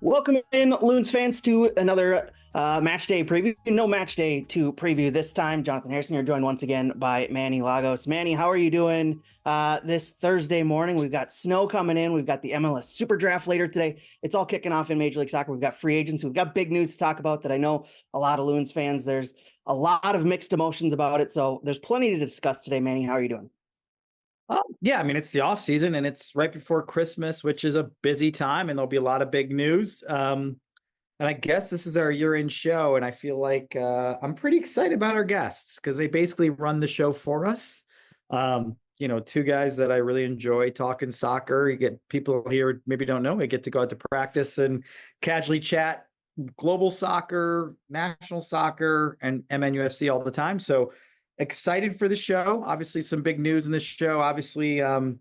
Welcome in, Loons fans, to another match day preview. No match day to preview this time. Jonathan Harrison here, joined once again by Manny Lagos. Manny, how are you doing this Thursday morning? We've got snow coming in. We've got the MLS SuperDraft later today. It's all kicking off in Major League Soccer. We've got free agents. We've got big news to talk about that I know a lot of Loons fans. There's a lot of mixed emotions about it, so there's plenty to discuss today. Manny, how are you doing? Yeah, I mean, it's the off season and it's right before Christmas, which is a busy time, and there'll be a lot of big news. And I guess this is our year-end show, and I feel like I'm pretty excited about our guests because they basically run the show for us. Two guys that I really enjoy talking soccer. You get people here maybe don't know. We get to go out to practice and casually chat global soccer, national soccer, and MNUFC all the time. So excited for the show. Obviously, some big news in this show. Obviously, a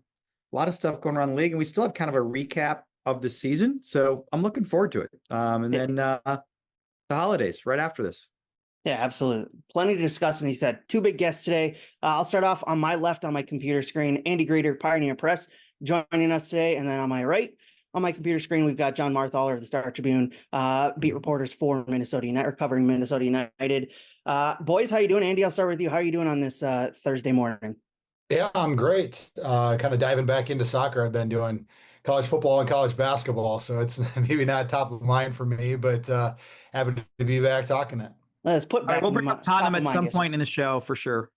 lot of stuff going around the league, and we still have kind of a recap of the season. So I'm looking forward to it. Then the holidays right after this. Yeah, absolutely. Plenty to discuss. And he said two big guests today. I'll start off on my left on my computer screen, Andy Greder, Pioneer Press, joining us today. And then on my right on my computer screen, we've got John Marthaler of the Star Tribune, beat reporters for Minnesota United, or covering Minnesota United. Boys, how you doing? Andy, I'll start with you. How are you doing on this Thursday morning? Yeah, I'm great. Kind of diving back into soccer. I've been doing college football and college basketball, so it's maybe not top of mind for me, but happy to be back talking it. Let's put back. We'll bring up Tottenham at some point in the show for sure.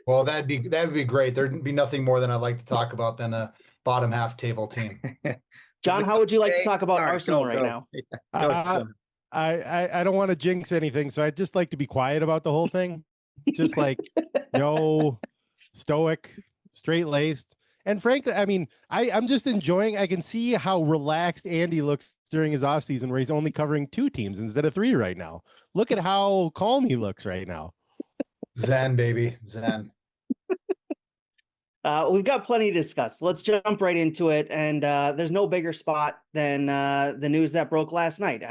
Well, that'd be great. There'd be nothing more than I'd like to talk about than a bottom half table team. John, how would you like to talk about Arsenal right now? I don't want to jinx anything, so I'd just like to be quiet about the whole thing. Just like, stoic, straight-laced. And frankly, I mean, I'm just enjoying, I can see how relaxed Andy looks during his offseason where he's only covering 2 teams instead of 3 right now. Look at how calm he looks right now. Zen, baby. Zen. We've got plenty to discuss. Let's jump right into it. And there's no bigger spot than the news that broke last night.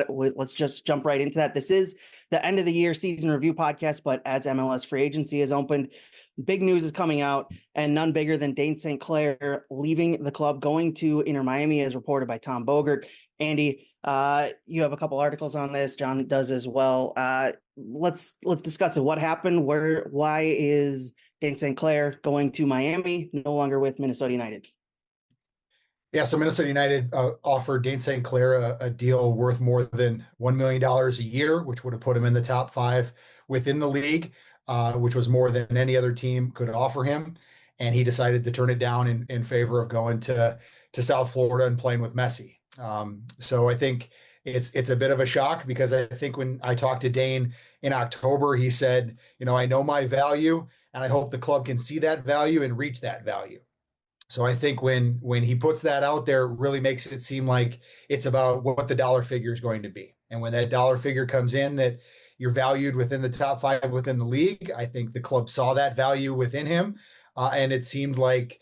Let's just jump right into that. This is the end of the year season review podcast, but as MLS free agency has opened, big news is coming out, and none bigger than Dane St. Clair leaving the club, going to Inter Miami, as reported by Tom Bogert. Andy, you have a couple articles on this. John does as well. Let's discuss it. What happened? Why is Dane St. Clair going to Miami, no longer with Minnesota United? Yeah, so Minnesota United offered Dane St. Clair a deal worth more than $1 million a year, which would have put him in the top 5 within the league, which was more than any other team could offer him. And he decided to turn it down in favor of going to South Florida and playing with Messi. So I think it's a bit of a shock, because I think when I talked to Dane in October, he said, I know my value, and I hope the club can see that value and reach that value. So I think when he puts that out there, it really makes it seem like it's about what the dollar figure is going to be. And when that dollar figure comes in, that you're valued within the top 5 within the league, I think the club saw that value within him. And it seemed like,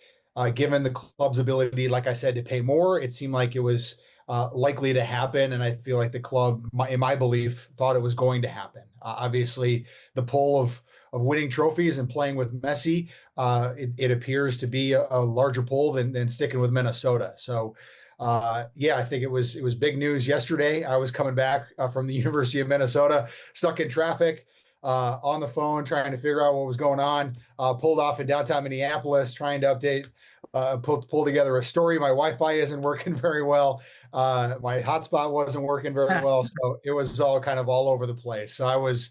given the club's ability, like I said, to pay more, it seemed like it was likely to happen. And I feel like the club, in my belief, thought it was going to happen. Obviously, the pull of winning trophies and playing with Messi, it appears to be a larger pull than sticking with Minnesota. So, I think it was big news yesterday. I was coming back from the University of Minnesota, stuck in traffic, on the phone, trying to figure out what was going on, pulled off in downtown Minneapolis, trying to update, pull together a story. My Wi-Fi isn't working very well. My hotspot wasn't working very well. So it was all kind of all over the place. So I was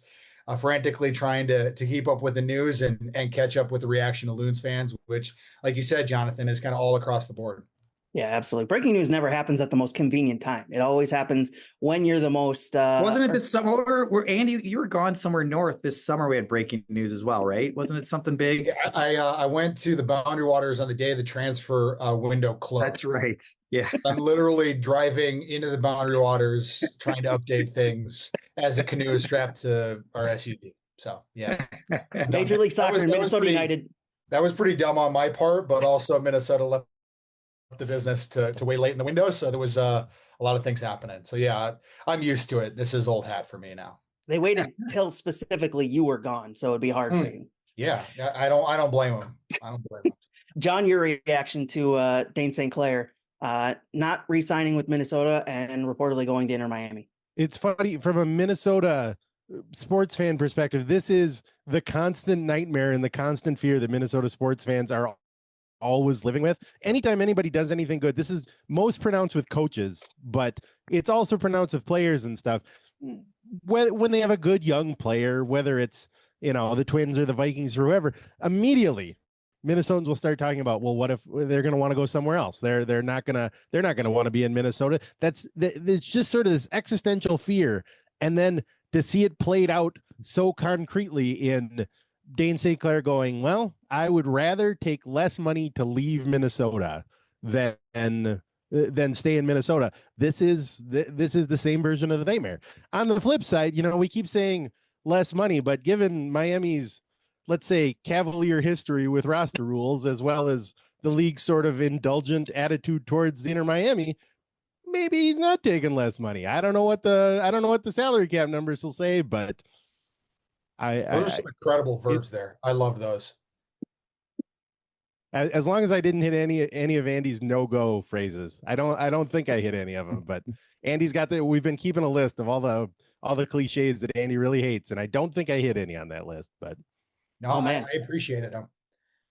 frantically trying to keep up with the news and catch up with the reaction of Loons fans, which, like you said, Jonathan, is kind of all across the board. Yeah, absolutely. Breaking news never happens at the most convenient time. It always happens when you're the most. Wasn't it this summer? Where Andy, you were gone somewhere north this summer. We had breaking news as well, right? Wasn't it something big? Yeah, I went to the Boundary Waters on the day the transfer window closed. That's right. Yeah, I'm literally driving into the Boundary Waters trying to update things as the canoe is strapped to our SUV. So yeah, Major League Soccer, Minnesota United. That was pretty dumb on my part, but also Minnesota left the business to wait late in the window, so there was a lot of things happening. So yeah, I'm used to it. This is old hat for me now. They waited till specifically you were gone, so it'd be hard for you. Yeah, I don't blame them. I don't blame them. John, your reaction to Dane St. Clair not re-signing with Minnesota and reportedly going to Inter Miami. It's funny from a Minnesota sports fan perspective. This is the constant nightmare and the constant fear that Minnesota sports fans are always living with. Anytime anybody does anything good, this is most pronounced with coaches, but it's also pronounced with players and stuff. When they have a good young player, whether it's, the Twins or the Vikings or whoever, immediately Minnesotans will start talking about, well, what if they're going to want to go somewhere else? They're not going to want to be in Minnesota. It's just sort of this existential fear. And then to see it played out so concretely in Dane St. Clair going, well, I would rather take less money to leave Minnesota than stay in Minnesota. This is the same version of the nightmare. On the flip side, we keep saying less money, but given Miami's, let's say, cavalier history with roster rules, as well as the league's sort of indulgent attitude towards Inter Miami, maybe he's not taking less money. I don't know what the salary cap numbers will say, but those are some incredible verbs there. I love those. As long as I didn't hit any of Andy's no-go phrases. I don't think I hit any of them, but Andy's got we've been keeping a list of all the cliches that Andy really hates, and I don't think I hit any on that list, but no, man. I appreciate it.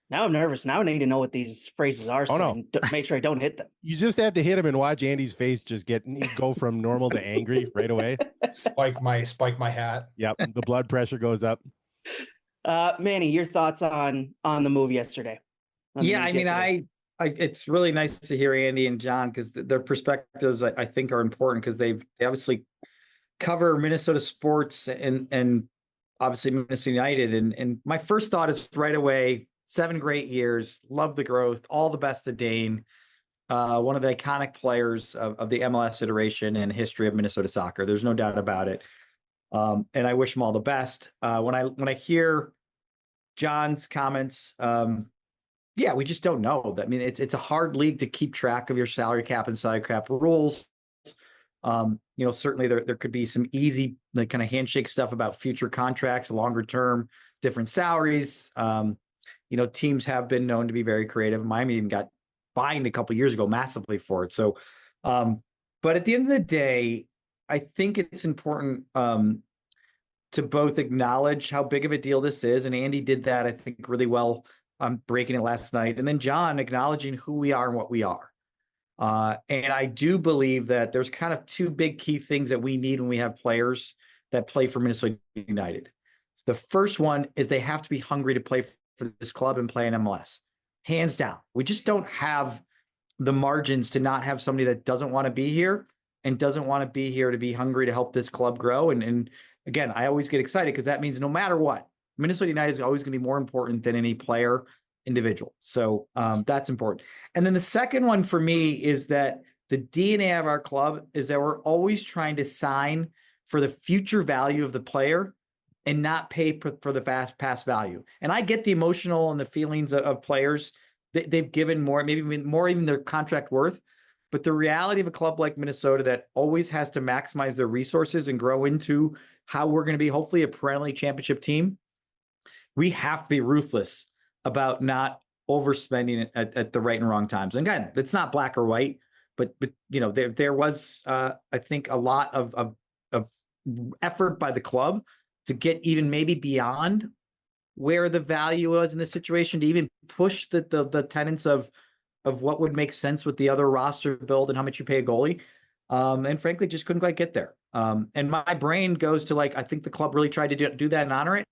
Now I'm nervous. Now I need to know what these phrases are, so I can make sure I don't hit them. You just have to hit him and watch Andy's face just go from normal to angry right away. Spike my hat. Yep, the blood pressure goes up. Manny, your thoughts on the move yesterday? Yeah, I mean, it's really nice to hear Andy and John, because their perspectives I think are important, because they obviously cover Minnesota sports and obviously Minnesota United. And my first thought is right away, 7 great years, love the growth, all the best to Dane, one of the iconic players of the MLS iteration and history of Minnesota soccer. There's no doubt about it. And I wish him all the best. When I hear John's comments, we just don't know. I mean, it's a hard league to keep track of your salary cap and salary cap rules. Certainly there could be some easy kind of handshake stuff about future contracts, longer term, different salaries. Teams have been known to be very creative. Miami even got fined a couple of years ago massively for it. So, but at the end of the day, I think it's important to both acknowledge how big of a deal this is. And Andy did that, I think, really well, breaking it last night. And then John acknowledging who we are and what we are. And I do believe that there's kind of 2 big key things that we need when we have players that play for Minnesota United. The first one is they have to be hungry to play for this club and play in MLS. Hands down. We just don't have the margins to not have somebody that doesn't want to be here and doesn't want to be here to be hungry to help this club grow. And again, I always get excited because that means no matter what, Minnesota United is always going to be more important than any player individual. So that's important. And then the second one for me is that the DNA of our club is that we're always trying to sign for the future value of the player and not pay for the past value. And I get the emotional and the feelings of players. They've given more, maybe more even their contract worth. But the reality of a club like Minnesota that always has to maximize their resources and grow into how we're going to be hopefully a perennially championship team, we have to be ruthless about not overspending at the right and wrong times. And again, it's not black or white, but there was I think a lot of effort by the club to get even maybe beyond where the value was in the situation, to even push the tenets of what would make sense with the other roster build and how much you pay a goalie. And frankly, just couldn't quite get there. And my brain goes to I think the club really tried to do that and honor it.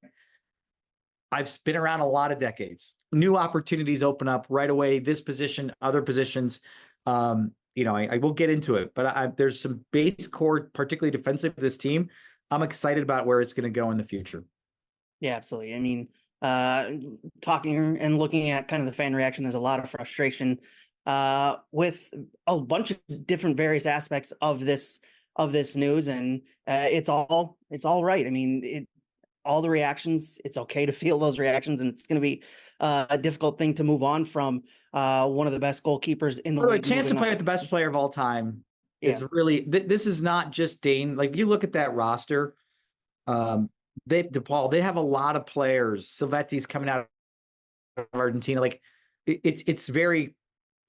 I've been around a lot of decades. New opportunities open up right away. This position, other positions. I will get into it, but there's some base core, particularly defensive of this team. I'm excited about where it's going to go in the future. Yeah, absolutely. I mean, talking and looking at kind of the fan reaction, there's a lot of frustration with a bunch of different various aspects of this news, and it's all right. I mean, all the reactions, it's okay to feel those reactions, and it's going to be a difficult thing to move on from one of the best goalkeepers in the league. A chance to play with the best player of all time is really, this is not just Dane. Like, you look at that roster, they have a lot of players. Silvetti's coming out of Argentina. Like, it's very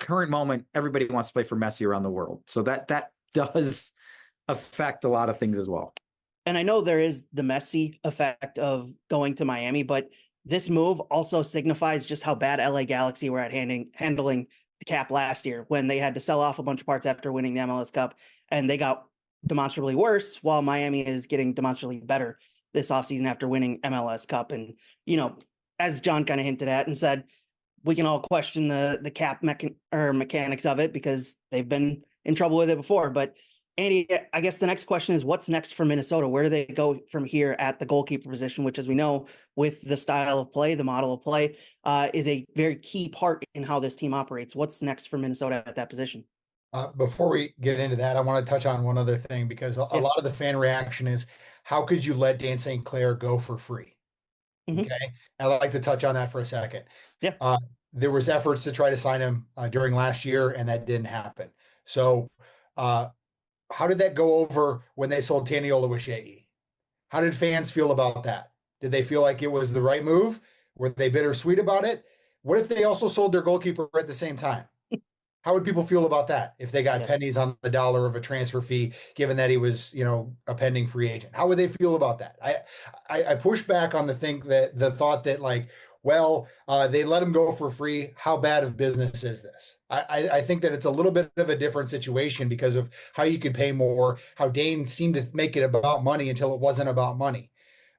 current moment, everybody wants to play for Messi around the world. So that does affect a lot of things as well. And I know there is the Messi effect of going to Miami, but this move also signifies just how bad LA Galaxy were at handling the cap last year when they had to sell off a bunch of parts after winning the MLS Cup, and they got demonstrably worse while Miami is getting demonstrably better this offseason after winning MLS Cup. And, as John kind of hinted at and said, we can all question the cap mechanics of it because they've been in trouble with it before. But Andy, I guess the next question is what's next for Minnesota? Where do they go from here at the goalkeeper position, which, as we know, with the style of play, the model of play, is a very key part in how this team operates. What's next for Minnesota at that position? Before we get into that, I want to touch on one other thing because a lot of the fan reaction is, how could you let Dane St. Clair go for free? Mm-hmm. Okay. I'd like to touch on that for a second. Yeah. There was efforts to try to sign him during last year, and that didn't happen. So, how did that go over when they sold Taniola Wishegi? How did fans feel about that? Did they feel like it was the right move? Were they bittersweet about it? What if they also sold their goalkeeper at the same time? How would people feel about that if they got pennies on the dollar of a transfer fee, given that he was, a pending free agent? How would they feel about that? I push back on the thought that they let him go for free. How bad of business is this? I think that it's a little bit of a different situation because of how you could pay more, how Dane seemed to make it about money until it wasn't about money.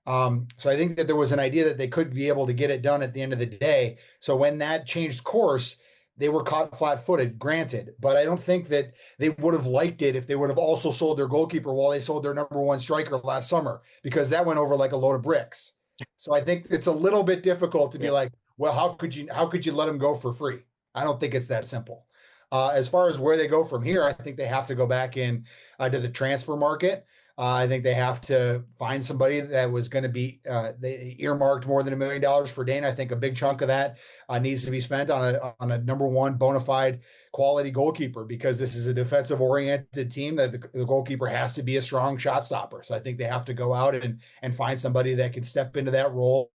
So I think that there was an idea that they could be able to get it done at the end of the day. So when that changed course, they were caught flat-footed, granted, but I don't think that they would have liked it if they would have also sold their goalkeeper while they sold their number one striker last summer, because that went over like a load of bricks. So I think it's a little bit difficult to be like, well, how could you let him go for free? I don't think it's that simple. As far as where they go from here, I think they have to go back in to the transfer market. I think they have to find somebody that was going to be they earmarked more than $1 million for Dane. I think a big chunk of that needs to be spent on a number one bona fide quality goalkeeper, because this is a defensive oriented team that the goalkeeper has to be a strong shot stopper. So I think they have to go out and find somebody that can step into that role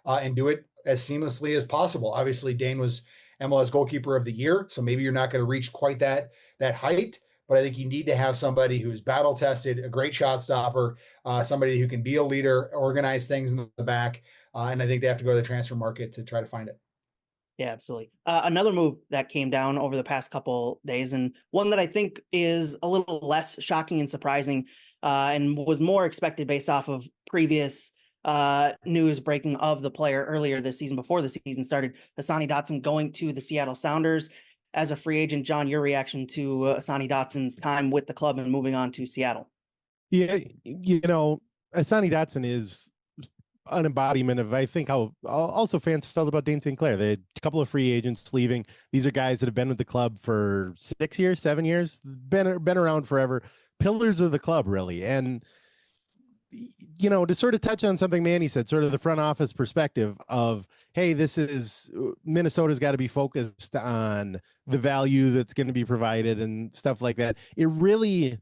and do it as seamlessly as possible. Obviously, Dane was MLS goalkeeper of the year, so maybe you're not going to reach quite that height. But I think you need to have somebody who's battle tested, a great shot stopper, somebody who can be a leader, organize things in the back. And I think they have to go to the transfer market to try to find it. Yeah, absolutely. Another move that came down over the past couple days, and one that I think is a little less shocking and surprising, and was more expected based off of previous news breaking of the player earlier this season, before the season started. Hassani Dotson going to the Seattle Sounders as a free agent. John, your reaction to Hassani Dotson's time with the club and moving on to Seattle? Yeah, Hassani Dotson is an embodiment of, I think, how also fans felt about Dane St. Clair. They had a couple of free agents leaving. These are guys that have been with the club for 6 years, 7 years, been around forever, pillars of the club, really. And to sort of touch on something Manny said, sort of the front office perspective of, hey, Minnesota's got to be focused on the value that's going to be provided and stuff like that. It really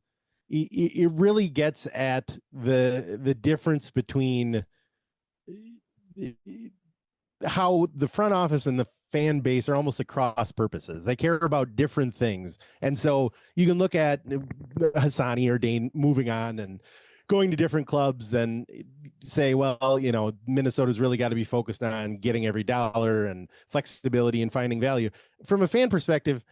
gets at the difference between how the front office and the fan base are almost at cross purposes. They care about different things. And so you can look at Hassani or Dane moving on and going to different clubs and say, well, Minnesota's really got to be focused on getting every dollar and flexibility and finding value. From a fan perspective,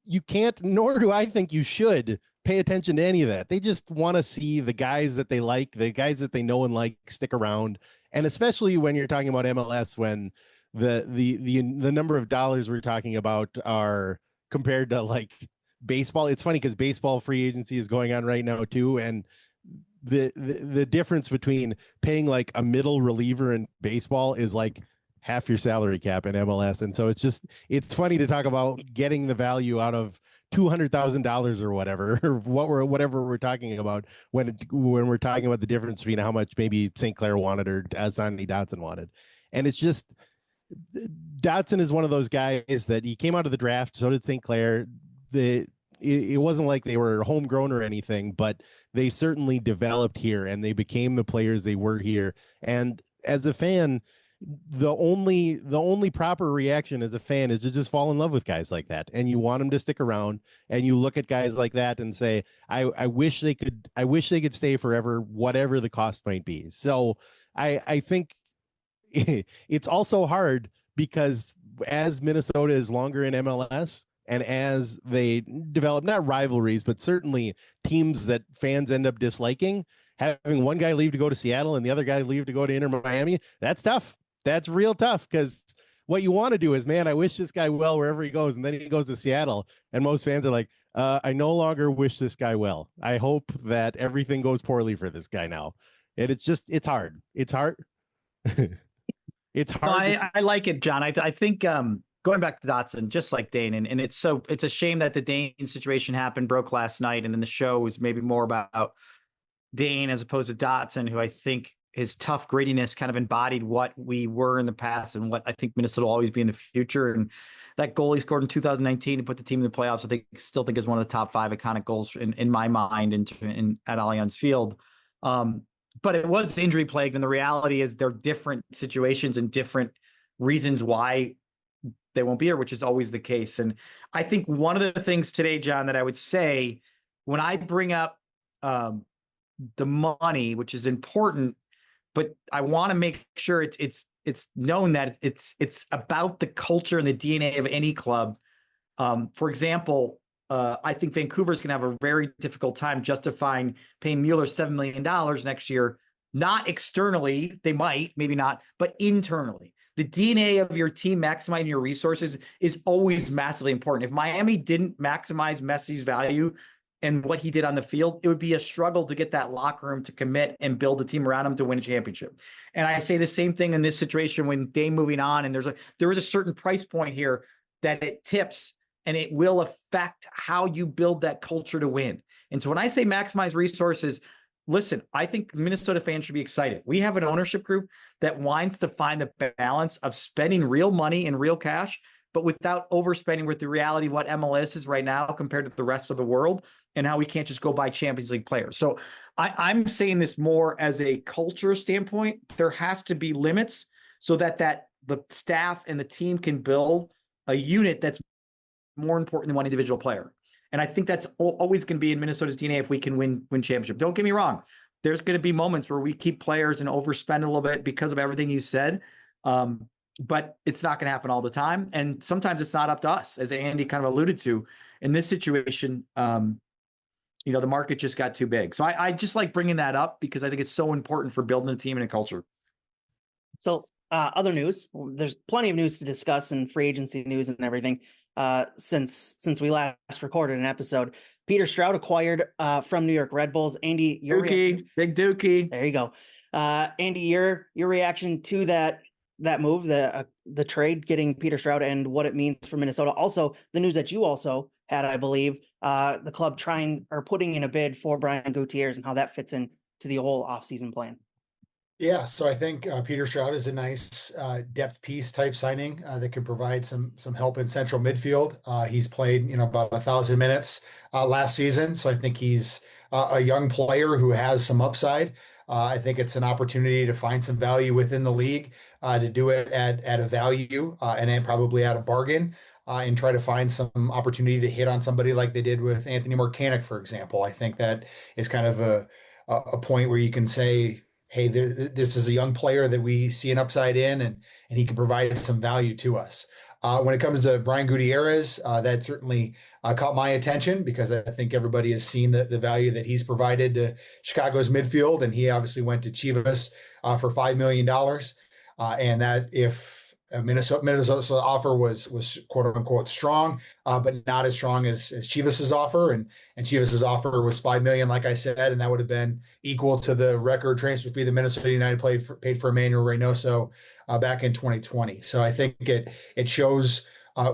you can't, nor do I think you should, pay attention to any of that. They just want to see the guys that they like, the guys that they know and like, stick around. And especially when you're talking about MLS, when the number of dollars we're talking about are compared to like baseball. It's funny because baseball free agency is going on right now too, and the difference between paying like a middle reliever in baseball is like half your salary cap in MLS. And so it's funny to talk about getting the value out of $200,000 or whatever, or whatever we're talking about when we're talking about the difference between how much maybe St. Clair wanted or Hassani Dotson wanted. And it's just, Dotson is one of those guys that he came out of the draft. So did St. Clair. It wasn't like they were homegrown or anything, but they certainly developed here and they became the players they were here. And as a fan, the only proper reaction as a fan is to just fall in love with guys like that, and you want them to stick around, and you look at guys like that and say, I wish they could stay forever, whatever the cost might be. So I think it's also hard because as Minnesota is longer in MLS, and as they develop not rivalries, but certainly teams that fans end up disliking, having one guy leave to go to Seattle and the other guy leave to go to Inter Miami, that's tough. That's real tough, because what you want to do is, man, I wish this guy well wherever he goes. And then he goes to Seattle, and most fans are like, I no longer wish this guy well. I hope that everything goes poorly for this guy now. And it's hard. It's hard. It's hard. I like it, John. I think going back to Dotson, just like Dane, and it's a shame that the Dane situation broke last night, and then the show was maybe more about Dane as opposed to Dotson, who I think his tough grittiness kind of embodied what we were in the past and what I think Minnesota will always be in the future. And that goal he scored in 2019 to put the team in the playoffs, I still think is one of the top 5 iconic goals in my mind at Allianz Field. But it was injury plagued, and the reality is there are different situations and different reasons why they won't be here, which is always the case. And I think one of the things today, John, that I would say when I bring up the money, which is important, but I want to make sure it's known that it's about the culture and the DNA of any club. For example, I think Vancouver's going to have a very difficult time justifying paying Mueller $7 million next year. Not externally, they might, maybe not, but internally. The DNA of your team maximizing your resources is always massively important. If Miami didn't maximize Messi's value and what he did on the field, it would be a struggle to get that locker room to commit and build a team around him to win a championship. And I say the same thing in this situation when Dane moving on, and there is a certain price point here that it tips, and it will affect how you build that culture to win. And so when I say maximize resources, listen, I think Minnesota fans should be excited. We have an ownership group that wants to find the balance of spending real money and real cash, but without overspending with the reality of what MLS is right now compared to the rest of the world, and how we can't just go buy Champions League players. So I'm saying this more as a culture standpoint. There has to be limits so that the staff and the team can build a unit that's more important than one individual player. And I think that's always going to be in Minnesota's DNA if we can win championship. Don't get me wrong. There's going to be moments where we keep players and overspend a little bit because of everything you said. But it's not going to happen all the time. And sometimes it's not up to us, as Andy kind of alluded to. In this situation, the market just got too big. So I just like bringing that up because I think it's so important for building a team and a culture. So other news, there's plenty of news to discuss and free agency news and everything. Since we last recorded an episode, Peter Stroud acquired from New York Red Bulls. Andy, Big Dookie. There you go. Andy, your reaction to that move, the trade, getting Peter Stroud, and what it means for Minnesota. Also, the news that you also had, I believe, the club putting in a bid for Brian Gutierrez, and how that fits in to the whole offseason plan. Yeah, so I think Peter Stroud is a nice depth piece type signing that can provide some help in central midfield. He's played about 1,000 minutes last season, so I think he's a young player who has some upside. I think it's an opportunity to find some value within the league, to do it at a value and then probably at a bargain, and try to find some opportunity to hit on somebody like they did with Anthony Marcanic, for example. I think that is kind of a point where you can say, hey, this is a young player that we see an upside in, and he can provide some value to us. When it comes to Brian Gutierrez, that certainly caught my attention because I think everybody has seen the value that he's provided to Chicago's midfield, and he obviously went to Chivas for $5 million. And that if Minnesota's offer was quote unquote strong, but not as strong as Chivas's offer, and Chivas's offer was $5 million, like I said, and that would have been equal to the record transfer fee that Minnesota United paid for Emmanuel Reynoso back in 2020. So I think it shows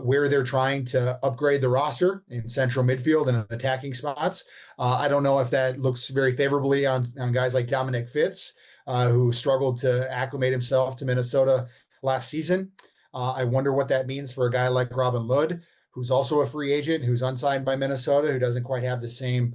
where they're trying to upgrade the roster in central midfield and attacking spots. I don't know if that looks very favorably on guys like Dominic Fitz, who struggled to acclimate himself to Minnesota last season. I wonder what that means for a guy like Robin Lod, who's also a free agent, who's unsigned by Minnesota, who doesn't quite have the same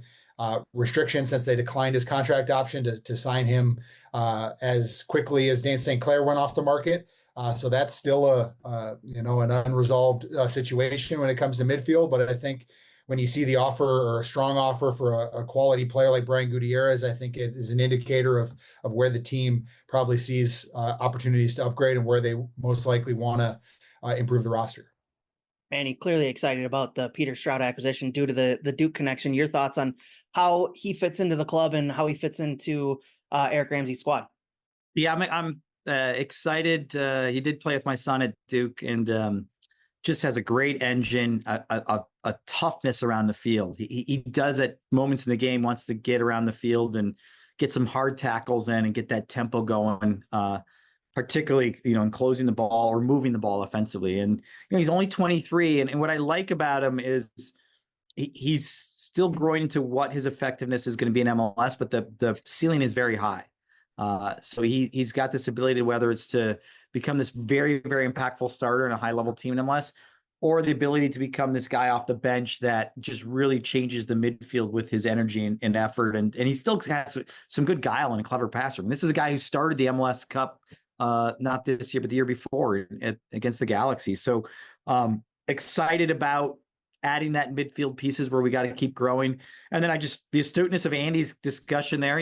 restrictions since they declined his contract option to sign him as quickly as Dan St. Clair went off the market. So that's still an unresolved situation when it comes to midfield. But I think when you see the offer or a strong offer for a quality player like Brian Gutierrez, I think it is an indicator of where the team probably sees opportunities to upgrade and where they most likely want to improve the roster. Manny, clearly excited about the Peter Stroud acquisition due to the Duke connection. Your thoughts on how he fits into the club and how he fits into Eric Ramsey's squad? Yeah, I'm excited. He did play with my son at Duke, and just has a great engine, a toughness around the field. He does at moments in the game, wants to get around the field and get some hard tackles in and get that tempo going, particularly, in closing the ball or moving the ball offensively. And, he's only 23. And what I like about him is he's still growing into what his effectiveness is going to be in MLS, but the ceiling is very high. So he's got this ability, whether it's to become this very, very impactful starter in a high level team in MLS, or the ability to become this guy off the bench that just really changes the midfield with his energy and effort. And he still has some good guile and a clever passer. And this is a guy who started the MLS Cup, not this year, but the year before against the Galaxy. So excited about adding that midfield pieces where we got to keep growing. And then the astuteness of Andy's discussion there,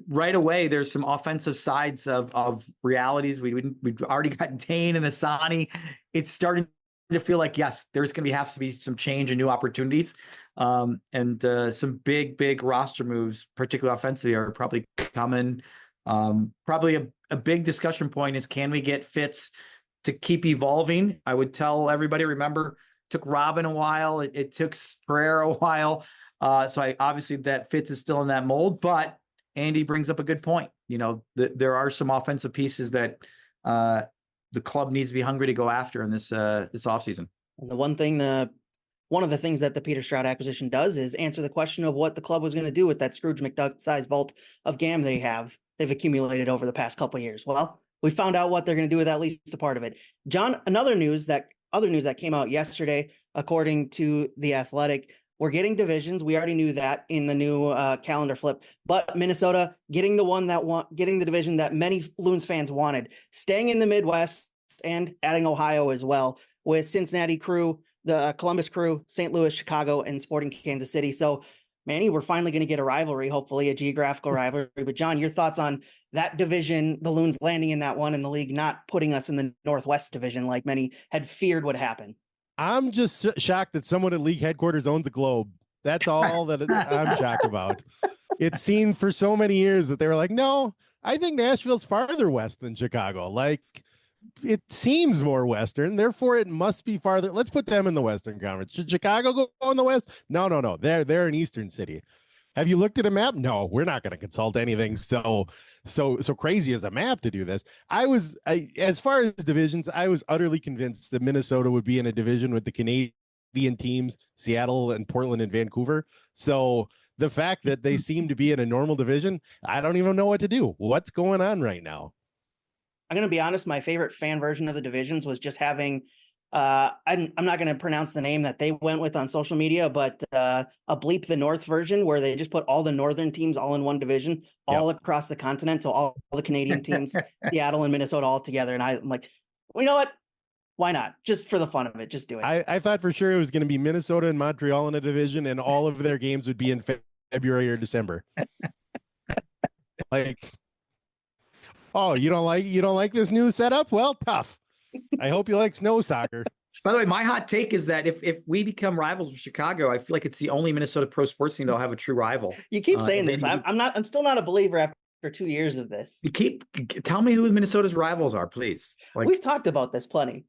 right away, there's some offensive sides of realities. We've already got Dane and Asani. It's starting to feel like, yes, there's going to have to be some change and new opportunities. And some big roster moves, particularly offensively, are probably coming. Probably a big discussion point is, can we get Fitz to keep evolving? I would tell everybody, remember, it took Robin a while. It took Pereira a while. So obviously that Fitz is still in that mold, but Andy brings up a good point. There are some offensive pieces that the club needs to be hungry to go after in this offseason. And one of the things that the Peter Stroud acquisition does is answer the question of what the club was going to do with that Scrooge McDuck-sized vault of GAM they've accumulated over the past couple of years. Well, we found out what they're going to do with at least a part of it. John, other news that came out yesterday, according to The Athletic, we're getting divisions. We already knew that in the new calendar flip, but Minnesota getting the division that many Loons fans wanted, staying in the Midwest and adding Ohio as well, with Cincinnati Crew, the Columbus Crew, St. Louis, Chicago, and Sporting Kansas City. So, Manny, we're finally going to get a rivalry, hopefully a geographical rivalry. But John, your thoughts on that division, the Loons landing in that one, and the league not putting us in the Northwest division like many had feared would happen? I'm just shocked that someone at league headquarters owns a globe. That's all that I'm shocked about. It's seen for so many years that they were like, no, I think Nashville's farther west than Chicago. Like, it seems more Western, therefore it must be farther. Let's put them in the Western Conference. Should Chicago go in the West? No. They're an Eastern city. Have you looked at a map? No, we're not going to consult anything so crazy as a map to do this. As far as divisions, I was utterly convinced that Minnesota would be in a division with the Canadian teams, Seattle and Portland and Vancouver. So the fact that they seem to be in a normal division, I don't even know what to do. What's going on right now? I'm going to be honest. My favorite fan version of the divisions was just having, I'm not going to pronounce the name that they went with on social media, but a Bleep the North version where they just put all the Northern teams all in one division, all across the continent. So all the Canadian teams, Seattle and Minnesota all together. And I'm like, well, you know what? Why not? Just for the fun of it. Just do it. I thought for sure it was going to be Minnesota and Montreal in a division, and all of their games would be in February or December. Like, oh, you don't like this new setup? Well, tough. I hope you like snow soccer. By the way, my hot take is that if we become rivals with Chicago, I feel like it's the only Minnesota pro sports team that'll have a true rival. You keep saying this. I'm still not a believer after 2 years of this. Tell me who Minnesota's rivals are, please. Like, we've talked about this plenty.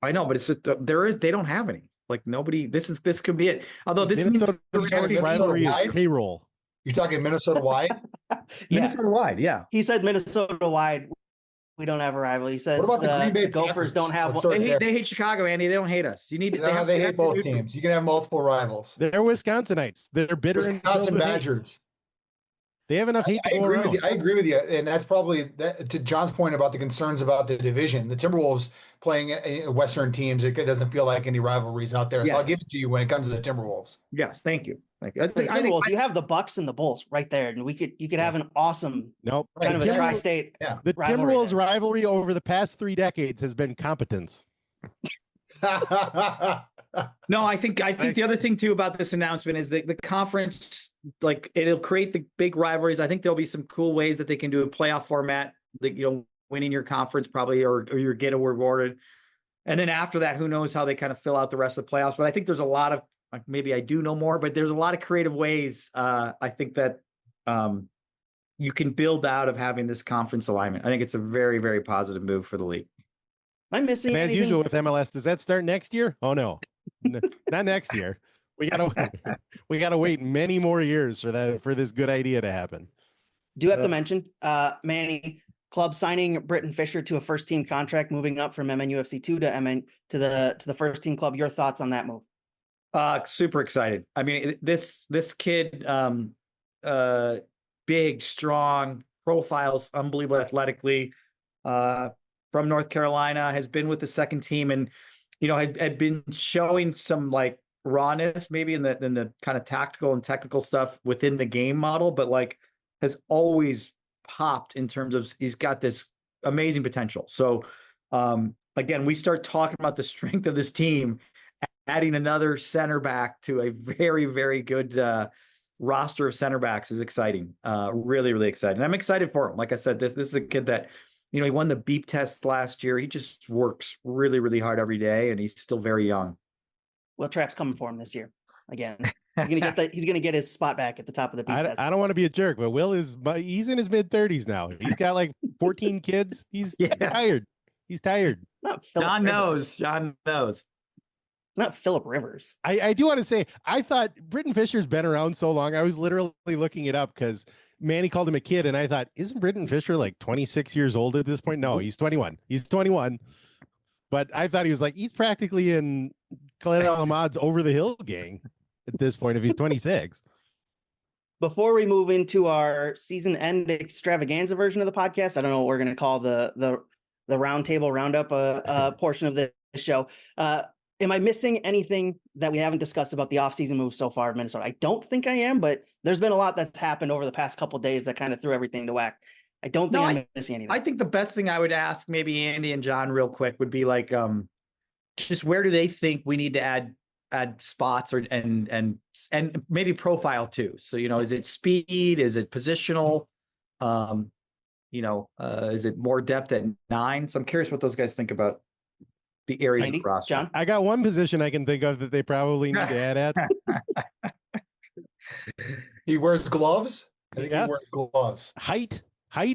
I know, but it's just they don't have any. Like, nobody. This could be it. Although this Minnesota rivalry is payroll. You're talking Minnesota wide? Minnesota wide, yeah. He said Minnesota wide. We don't have a rival. He says, what about the Green Bay Gophers don't have one. They hate Chicago, Andy. They don't hate us. You need to. They hate both teams. You can have multiple rivals. They're Wisconsinites. They're bitter. Wisconsin Badgers. They have enough hate to go around. I agree with you. And that's probably to John's point about the concerns about the division. The Timberwolves playing Western teams, it doesn't feel like any rivalries out there. So I'll give it to you when it comes to the Timberwolves. Yes, thank you. Like For the Timberwolves, you have the Bucks and the Bulls right there, and you could have an awesome Nope. kind of a Timber- tri-state. Yeah. The rivalry Timberwolves there. rivalry over the past 3 decades has been competence. No, I think the other thing too about this announcement is that the conference, like, it'll create the big rivalries. I think there'll be some cool ways that they can do a playoff format, that, winning your conference probably, or you get rewarded. And then after that, who knows how they kind of fill out the rest of the playoffs. But I think there's a lot of, like, maybe I do know more, but there's a lot of creative ways. I think that you can build out of having this conference alignment. I think it's a very, very positive move for the league. Am I missing And as anything? usual with MLS, does that start next year? Oh no, not next year. We gotta wait many more years for this good idea to happen. Do have to mention, Manny, club signing Britton Fisher to a first team contract, moving up from MNUFC 2 to the first team club. Your thoughts on that move? Super excited. I mean, this kid, big, strong, profiles, unbelievable athletically, from North Carolina, has been with the second team, and had been showing some like rawness maybe in the kind of tactical and technical stuff within the game model, but like has always popped in terms of he's got this amazing potential. So again, we start talking about the strength of this team, adding another center back to a very, very good roster of center backs is exciting. Really, really exciting. I'm excited for him. Like I said, this is a kid that, he won the beep test last year. He just works really, really hard every day, and he's still very young. Well, Trap's coming for him this year again. He's gonna get his spot back at the top of the beep test. I don't want to be a jerk, but he's in his mid-30s now. He's got like 14 kids. He's tired. He's tired. It's not Phillip John Rivers. knows. It's not Phillip Rivers. I do want to say, I thought Britton Fisher's been around so long. I was literally looking it up because Manny called him a kid, and I thought, isn't Britton Fisher like 26 years old at this point? No, he's 21. He's 21. But I thought he's practically in Khaled Al-Ahmad's Over the Hill gang at this point if he's 26. Before we move into our season end extravaganza version of the podcast, I don't know what we're going to call the roundtable roundup portion of the show. Am I missing anything that we haven't discussed about the offseason moves so far in Minnesota? I don't think I am, but there's been a lot that's happened over the past couple of days that kind of threw everything to whack. I don't think I'm missing anything. I think the best thing I would ask maybe Andy and John real quick would be like, just where do they think we need to add spots and maybe profile too? So, is it speed? Is it positional? Is it more depth at 9? So I'm curious what those guys think about the areas of roster. John? I got one position I can think of that they probably need to add at. He wears gloves. I think he wears gloves. Height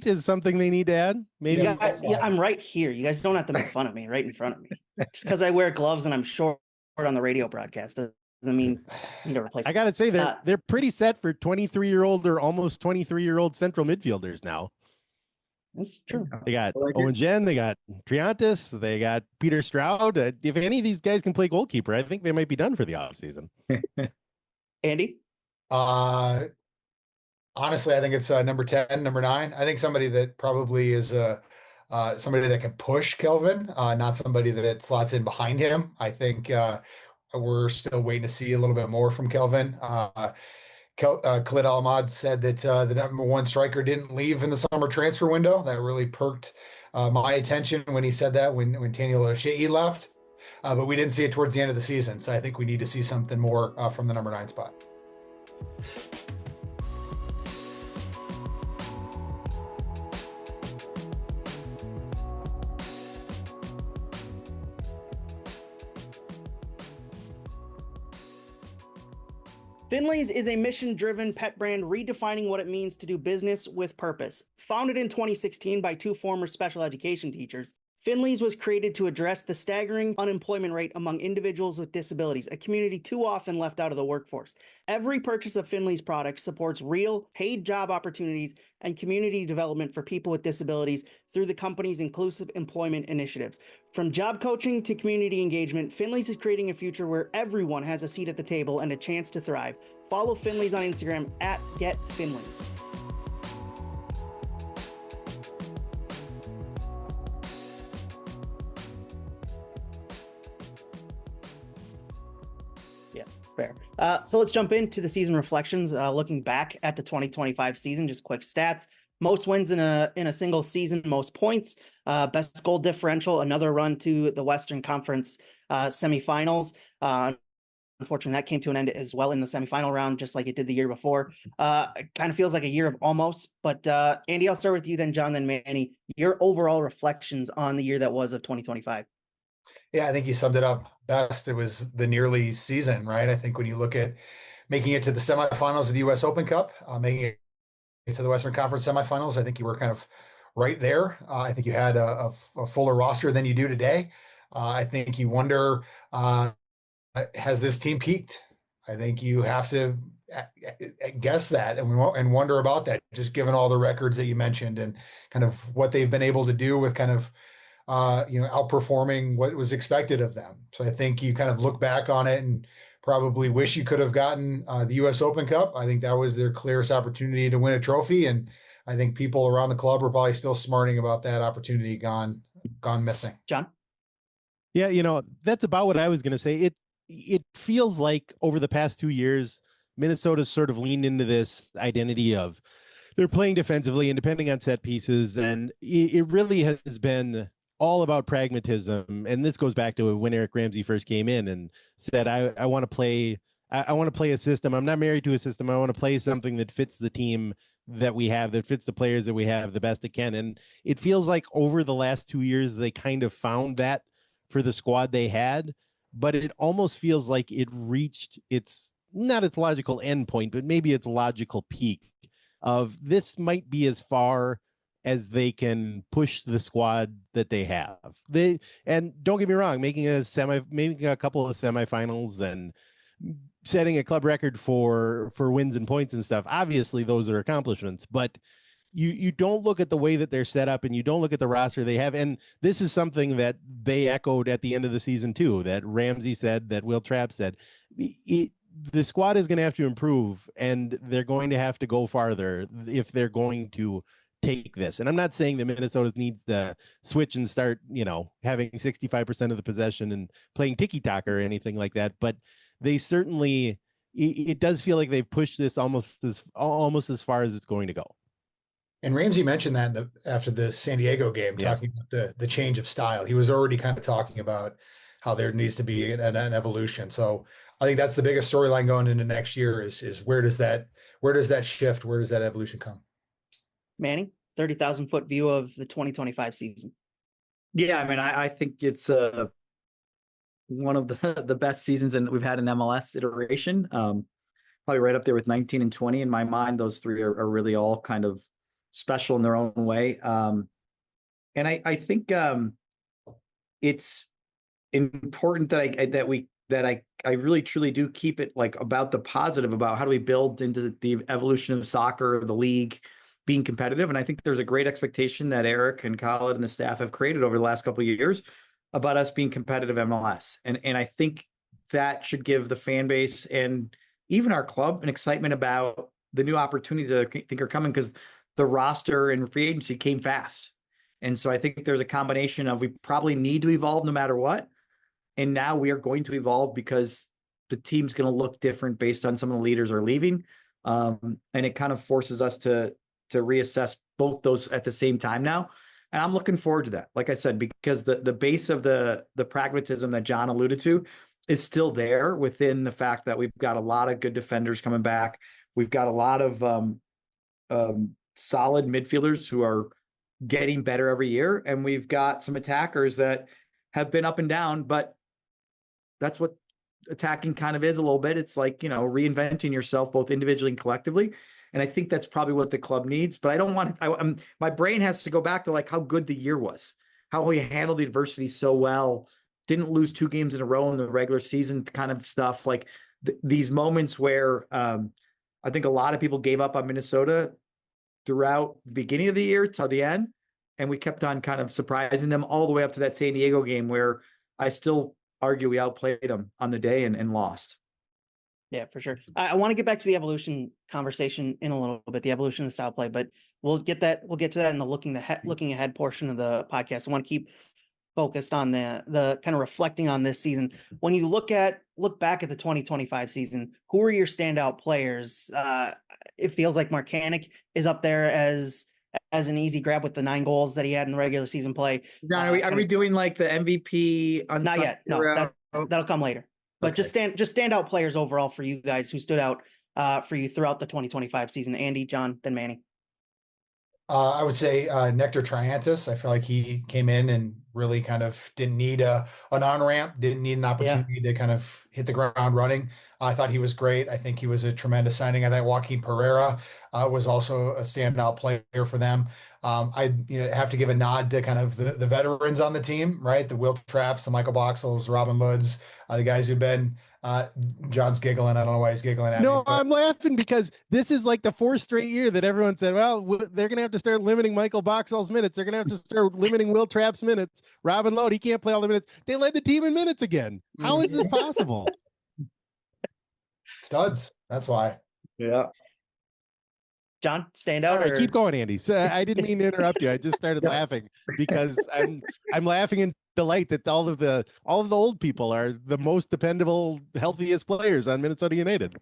is something they need to add. Maybe. I'm right here. You guys don't have to make fun of me right in front of me. Just because I wear gloves and I'm short on the radio broadcast doesn't mean I need to replace. I got to say they're pretty set for 23-year-old or almost 23-year-old central midfielders now. That's true. They got Owen Jen, they got Triantis, they got Peter Stroud. If any of these guys can play goalkeeper, I think they might be done for the offseason. Andy? Honestly, I think it's number 10, number 9. I think somebody that probably is somebody that can push Kelvin, not somebody that slots in behind him. I think we're still waiting to see a little bit more from Kelvin. Khalid Al-Ahmad said that the number 1 striker didn't leave in the summer transfer window. That really perked my attention when he said that when Daniel O'Shea left. But we didn't see it towards the end of the season. So I think we need to see something more from the number 9 spot. Finley's is a mission-driven pet brand redefining what it means to do business with purpose. Founded in 2016 by 2 former special education teachers, Finley's was created to address the staggering unemployment rate among individuals with disabilities, a community too often left out of the workforce. Every purchase of Finley's products supports real, paid job opportunities and community development for people with disabilities through the company's inclusive employment initiatives. From job coaching to community engagement, Finley's is creating a future where everyone has a seat at the table and a chance to thrive. Follow Finley's on Instagram at GetFinleys. Fair. So let's jump into the season reflections. Looking back at the 2025 season, just quick stats. Most wins in a single season, most points, best goal differential, another run to the Western Conference semifinals. Unfortunately, that came to an end as well in the semifinal round, just like it did the year before. It kind of feels like a year of almost. But Andy, I'll start with you, then John, then Manny. Your overall reflections on the year that was of 2025. Yeah, I think you summed it up best. It was the nearly season, right? I think when you look at making it to the semifinals of the U.S. Open Cup, making it to the Western Conference semifinals, I think you were kind of right there. I think you had a fuller roster than you do today. I think you wonder, has this team peaked? I think you have to guess that and wonder about that, just given all the records that you mentioned and kind of what they've been able to do with kind of outperforming what was expected of them. So I think you kind of look back on it and probably wish you could have gotten the U.S. Open Cup. I think that was their clearest opportunity to win a trophy. And I think people around the club are probably still smarting about that opportunity gone missing. John? Yeah, that's about what I was going to say. It feels like over the past 2 years, Minnesota's sort of leaned into this identity of they're playing defensively and depending on set pieces. And it really has been all about pragmatism. And this goes back to when Eric Ramsey first came in and said, I want to play, I want to play a system. I'm not married to a system. I want to play something that fits the team that we have, that fits the players that we have the best it can. And it feels like over the last 2 years, they kind of found that for the squad they had, but it almost feels like it reached not its logical endpoint, but maybe its logical peak of this might be as far as they can push the squad that they have. And don't get me wrong, making a couple of semifinals and setting a club record for wins and points and stuff. Obviously those are accomplishments, but you don't look at the way that they're set up and you don't look at the roster they have. And this is something that they echoed at the end of the season too, that Ramsey said, that Will Trapp said. The squad is going to have to improve and they're going to have to go farther if they're going to take this. And I'm not saying that Minnesota needs to switch and start, having 65% of the possession and playing tiki-taka or anything like that, but they certainly, it does feel like they've pushed this almost as far as it's going to go. And Ramsey mentioned that after the San Diego game, talking about the change of style. He was already kind of talking about how there needs to be an evolution. So I think that's the biggest storyline going into next year is where does that shift, where does that evolution come? Manny, 30,000 foot view of the 2025 season. Yeah, I mean, I think it's one of the best seasons we've had an MLS iteration. Probably right up there with 19 and 20 in my mind. Those three are really all kind of special in their own way. And I think it's important that I really truly do keep it like about the positive, about how do we build into the evolution of soccer, the league being competitive. And I think there's a great expectation that Eric and Khaled and the staff have created over the last couple of years about us being competitive MLS. And I think that should give the fan base and even our club an excitement about the new opportunities that I think are coming, because the roster and free agency came fast. And so I think there's a combination of we probably need to evolve no matter what. And now we are going to evolve because the team's going to look different based on some of the leaders are leaving. And it kind of forces us to reassess both those at the same time now. And I'm looking forward to that. Like I said, because the base of the pragmatism that John alluded to is still there within the fact that we've got a lot of good defenders coming back. We've got a lot of solid midfielders who are getting better every year. And we've got some attackers that have been up and down, but that's what attacking kind of is a little bit. It's like, reinventing yourself both individually and collectively. And I think that's probably what the club needs, but I don't want my brain has to go back to like how good the year was, how we handled the adversity so well, didn't lose 2 games in a row in the regular season kind of stuff. Like these moments where I think a lot of people gave up on Minnesota throughout the beginning of the year till the end. And we kept on kind of surprising them all the way up to that San Diego game where I still argue we outplayed them on the day and lost. Yeah, for sure. I want to get back to the evolution conversation in a little bit, the evolution of the style play, but we'll get to that in the looking ahead portion of the podcast. I want to keep focused on the kind of reflecting on this season. When you look back at the 2025 season, who are your standout players? It feels like Marcanic is up there as an easy grab with the 9 goals that he had in regular season play. Now, are we doing like the MVP? Not yet. No, that'll come later. But Okay. just standout players overall for you guys who stood out for you throughout the 2025 season. Andy, John, then Manny. I would say Nectar Triantis. I feel like he came in and really kind of didn't need an on-ramp, didn't need an opportunity to kind of hit the ground running. I thought he was great. I think he was a tremendous signing. I think Joaquin Pereira was also a standout player for them. I have to give a nod to kind of the veterans on the team, right? The Will Trapps, the Michael Boxels, Robin Woods, the guys who've been John's giggling. I don't know why he's giggling at me. No, I'm laughing because this is like the 4th straight year that everyone said, well, they're going to have to start limiting Michael Boxall's minutes. They're going to have to start limiting Will Trapp's minutes. Robin Lode, he can't play all the minutes. They led the team in minutes again. How is this possible? Studs. That's why. Yeah. John, stand out. All right, or... keep going, Andy. So I didn't mean to interrupt you. I just started laughing because I'm laughing in delight that all of the old people are the most dependable, healthiest players on Minnesota United.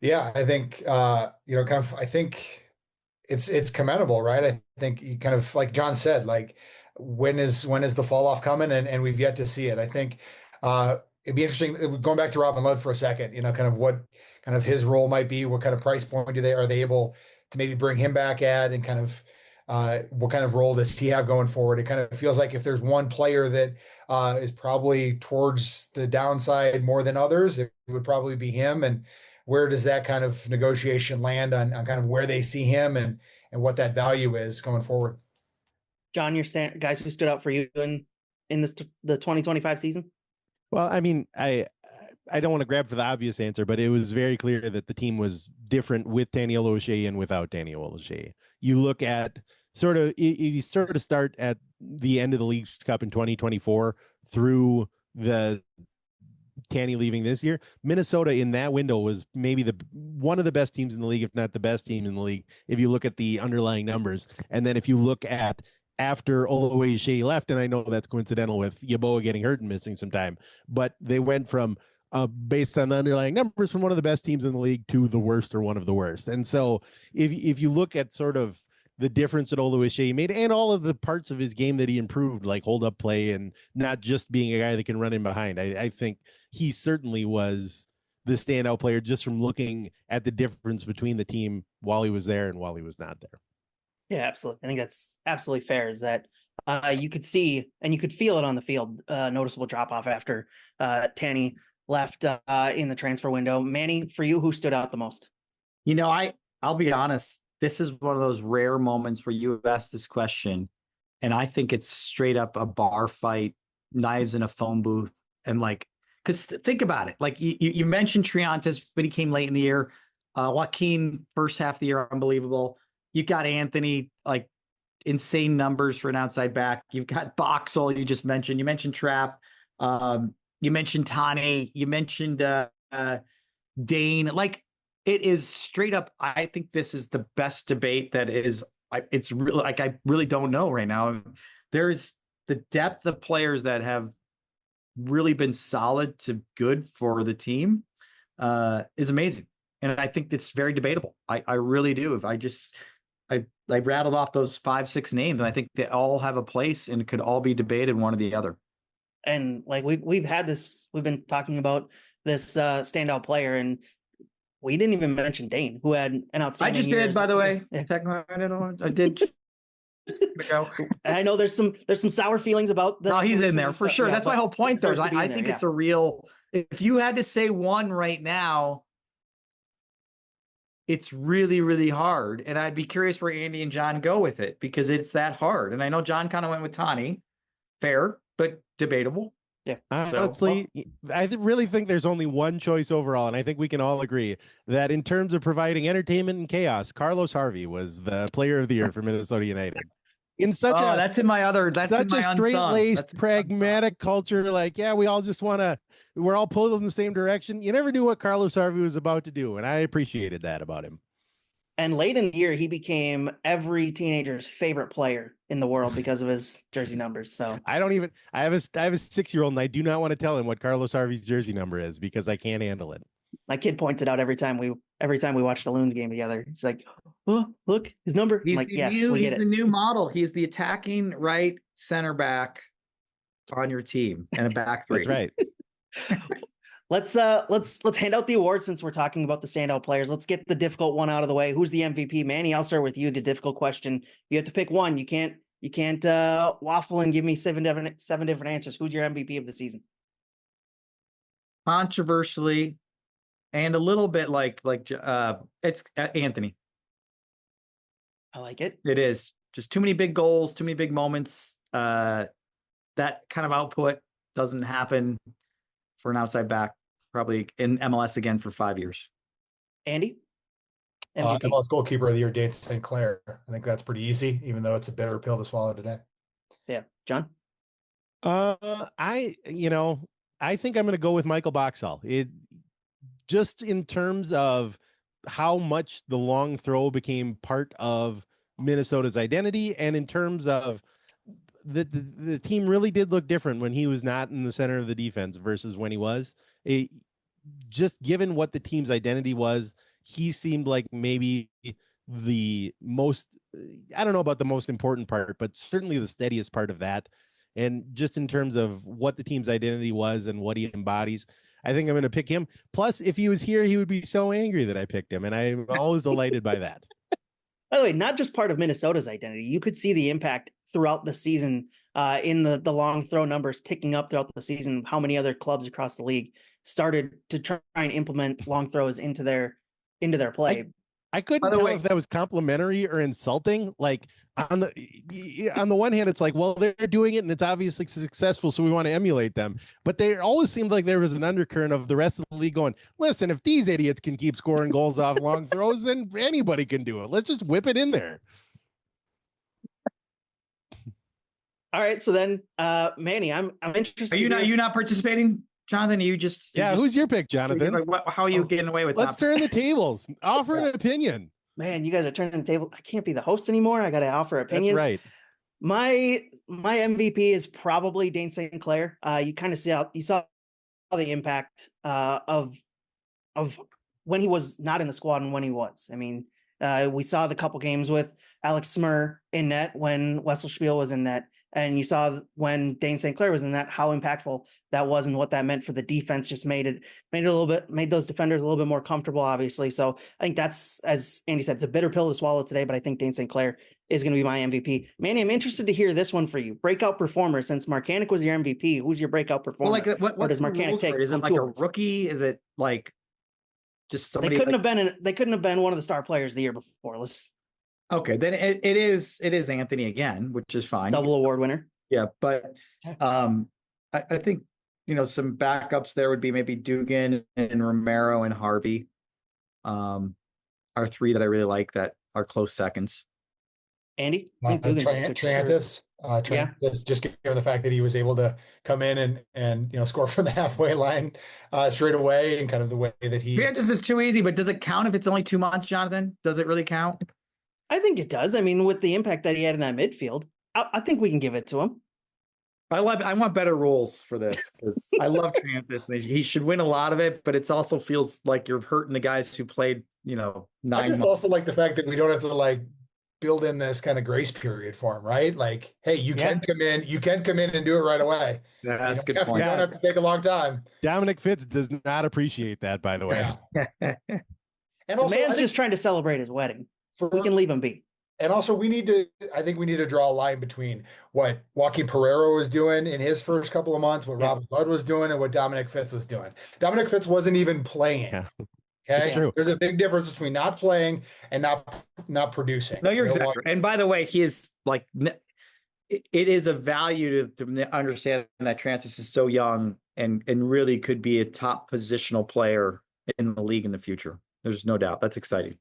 Yeah, I think I think it's commendable, right? I think you kind of, like John said, like when is the fall off coming, and we've yet to see it. I think it'd be interesting going back to Robin Lod for a second, kind of what kind of his role might be, what kind of price point are they able to maybe bring him back at, and kind of what kind of role does he have going forward? It kind of feels like if there's one player that is probably towards the downside more than others, it would probably be him. And where does that kind of negotiation land on kind of where they see him and what that value is going forward? John, your guys who stood out for you in the 2025 season? Well, I mean, I don't want to grab for the obvious answer, but it was very clear that the team was different with Daniel O'Shea and without Daniel O'Shea. You look at you start at the end of the League's Cup in 2024 through the Tanny leaving this year. Minnesota in that window was maybe one of the best teams in the league, if not the best team in the league, if you look at the underlying numbers. And then if you look at after Oluwaseyi left, and I know that's coincidental with Yeboah getting hurt and missing some time, but they went from based on the underlying numbers from one of the best teams in the league to the worst or one of the worst. And so if you look at sort of the difference that Oluwaseyi made and all of the parts of his game that he improved, like hold up play and not just being a guy that can run in behind, I think he certainly was the standout player just from looking at the difference between the team while he was there and while he was not there. Yeah, absolutely. I think that's absolutely fair, is that you could see and you could feel it on the field, noticeable drop off after Tanny left in the transfer window. Manny, for you, who stood out the most? I'll be honest. This is one of those rare moments where you have asked this question, and I think it's straight up a bar fight, knives in a phone booth. And because think about it, like you mentioned Triantis, but he came late in the year. Joaquin, first half of the year, unbelievable. You got Anthony, like insane numbers for an outside back. You've got Boxall, you just mentioned. You mentioned Trapp. You mentioned Tane. You mentioned Dane. Like, it is straight up. I think this is the best debate that is. It's really like I really don't know right now. There's the depth of players that have really been solid to good for the team is amazing, and I think it's very debatable. I really do. If I rattled off those 5-6 names, and I think they all have a place and could all be debated one or the other. And like we've been talking about this standout player, and we didn't even mention Dane, who had an outstanding. I just did, by the way. I did. And I know there's some sour feelings about that. No, he's in there for sure. Yeah, that's my whole point, though. I think it's a real. If you had to say one right now, it's really, really hard. And I'd be curious where Andy and John go with it, because it's that hard. And I know John kind of went with Tani. Fair, but debatable. Yeah. Honestly, I really think there's only one choice overall, and I think we can all agree that in terms of providing entertainment and chaos, Carlos Harvey was the player of the year for Minnesota United. In such that's in my other. That's such in my a straight-laced, pragmatic culture. Like, yeah, we all just we're all pulled in the same direction. You never knew what Carlos Harvey was about to do, and I appreciated that about him. And late in the year, he became every teenager's favorite player in the world because of his jersey numbers. So I have a 6-year-old and I do not want to tell him what Carlos Harvey's jersey number is because I can't handle it. my kid points it out every time we watch the Loons game together. He's like, "Oh, look, his number." I'm like, "Yes, we get it." He's the new model. He's the attacking right center back on your team and a back three. That's right. Let's hand out the awards since we're talking about the standout players. Let's get the difficult one out of the way. Who's the MVP? Manny, I'll start with you. The difficult question. You have to pick one. You can't waffle and give me seven different answers. Who's your MVP of the season? Controversially, and a little bit like it's Anthony. I like it. It is just too many big goals, too many big moments. That kind of output doesn't happen for an outside back, probably in MLS again for 5 years. Andy? MVP. MLS goalkeeper of the year, Dane St. Clair. I think that's pretty easy, even though it's a bitter pill to swallow today. Yeah. John? I think I'm going to go with Michael Boxall. It just in terms of how much the long throw became part of Minnesota's identity, and in terms of the team really did look different when he was not in the center of the defense versus when he was. Just given what the team's identity was, he seemed like maybe the most, I don't know about the most important part, but certainly the steadiest part of that. And just in terms of what the team's identity was and what he embodies, I think I'm going to pick him. Plus, if he was here, he would be so angry that I picked him. And I'm always delighted by that. By the way, not just part of Minnesota's identity. You could see the impact throughout the season in the long throw numbers ticking up throughout the season. How many other clubs across the league started to try and implement long throws into their play? I couldn't tell if that was complimentary or insulting. Like on the one hand, it's like, well, they're doing it and it's obviously successful, so we want to emulate them. But there always seemed like there was an undercurrent of the rest of the league going, listen, if these idiots can keep scoring goals off long throws, then anybody can do it. Let's just whip it in there. All right, so then, Manny, I'm interested. Are you not participating, Jonathan? Who's your pick, Jonathan? How are you getting away with that? Let's turn the tables. Offer an opinion. Man, you guys are turning the table. I can't be the host anymore. I got to offer opinions. That's right. My MVP is probably Dane St. Clair. You kind of saw the impact of when he was not in the squad and when he was. I mean, we saw the couple games with Alex Smir in net when Wessel Spiel was in net. And you saw when Dane St. Clair was in that, how impactful that was and what that meant for the defense. Just made those defenders a little bit more comfortable, obviously. So I think that's, as Andy said, it's a bitter pill to swallow today, but I think Dane St. Clair is going to be my MVP. Manny, I'm interested to hear this one for you. Breakout performer, since Marcanic was your MVP, who's your breakout performer? Well, like, what does Marcanic take? Is it like a rookie? Is it like just somebody? They couldn't have been one of the star players the year before. Okay, then it is Anthony again, which is fine. Double award winner. Yeah, but I think some backups there would be maybe Dugan and Romero and Harvey, are three that I really like that are close seconds. Andy, Trantis. Just given the fact that he was able to come in and score from the halfway line straight away, and kind of the way that he. Trantis is too easy, but does it count if it's only 2 months, Jonathan? Does it really count? I think it does. I mean, with the impact that he had in that midfield, I think we can give it to him. I want better rules for this because I love Trantis. He should win a lot of it, but it also feels like you're hurting the guys who played, 9 months. Also like the fact that we don't have to build in this kind of grace period for him, right? Like, hey, you can come in and do it right away. Yeah, that's a good point. You don't have to take a long time. Dominic Fitz does not appreciate that, by the way. And also, the man's just trying to celebrate his wedding. We can leave him be. And also I think we need to draw a line between what Joaquin Pereira was doing in his first couple of months, what Robert Blood was doing, and what Dominic Fitz was doing. Dominic Fitz wasn't even playing. Yeah. Okay. There's a big difference between not playing and not producing. No, you're exactly right. And by the way, he is it is a value to understand that Trantis is so young and really could be a top positional player in the league in the future. There's no doubt. That's exciting.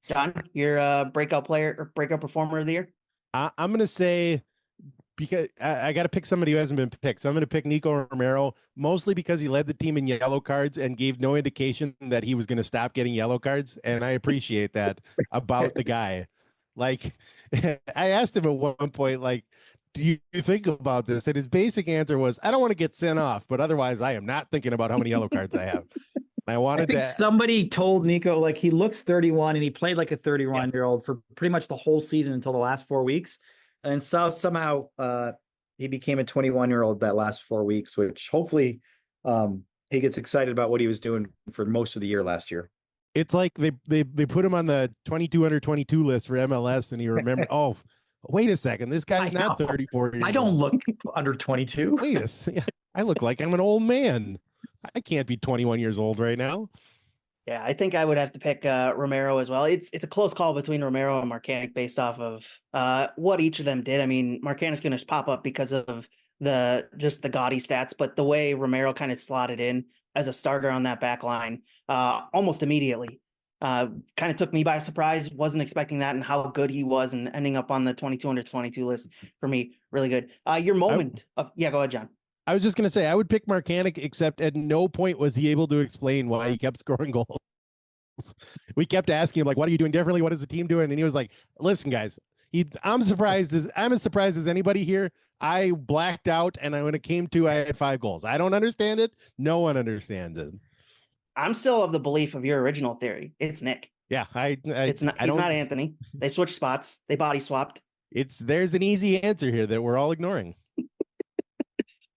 John, your breakout player or breakout performer of the year? I'm going to say because I got to pick somebody who hasn't been picked. So I'm going to pick Nico Romero, mostly because he led the team in yellow cards and gave no indication that he was going to stop getting yellow cards. And I appreciate that about the guy. Like, I asked him at one point, like, do you think about this? And his basic answer was, I don't want to get sent off, but otherwise I am not thinking about how many yellow cards I have. I wanted think to. somebody told Nico, like, he looks 31 and he played like a 31-year-old for pretty much the whole season until the last 4 weeks. And so somehow he became a 21-year-old that last 4 weeks, which hopefully he gets excited about what he was doing for most of the year last year. It's like they put him on the 22 under 22 list for MLS, and he remembered, oh, wait a second, this guy's not 34 years I don't old. look under 22. Wait a second, I look like I'm an old man. I can't be 21 years old right now. Yeah, I think I would have to pick Romero as well. It's a close call between Romero and Marcanic based off of what each of them did. I mean, Marcanic's going to pop up because of the gaudy stats, but the way Romero kind of slotted in as a starter on that back line almost immediately kind of took me by surprise. Wasn't expecting that, and how good he was, and ending up on the 22 under 22 list for me, really good. Your moment of go ahead, John. I was just going to say, I would pick Marcanic, except at no point was he able to explain why he kept scoring goals. We kept asking him, like, what are you doing differently? What is the team doing? And he was like, listen, guys, I'm as surprised as anybody here. I blacked out, and when it came to, I had 5 goals. I don't understand it. No one understands it. I'm still of the belief of your original theory. It's Nick. Yeah, it's not. He's not Anthony. They switched spots. They body swapped. There's an easy answer here that we're all ignoring.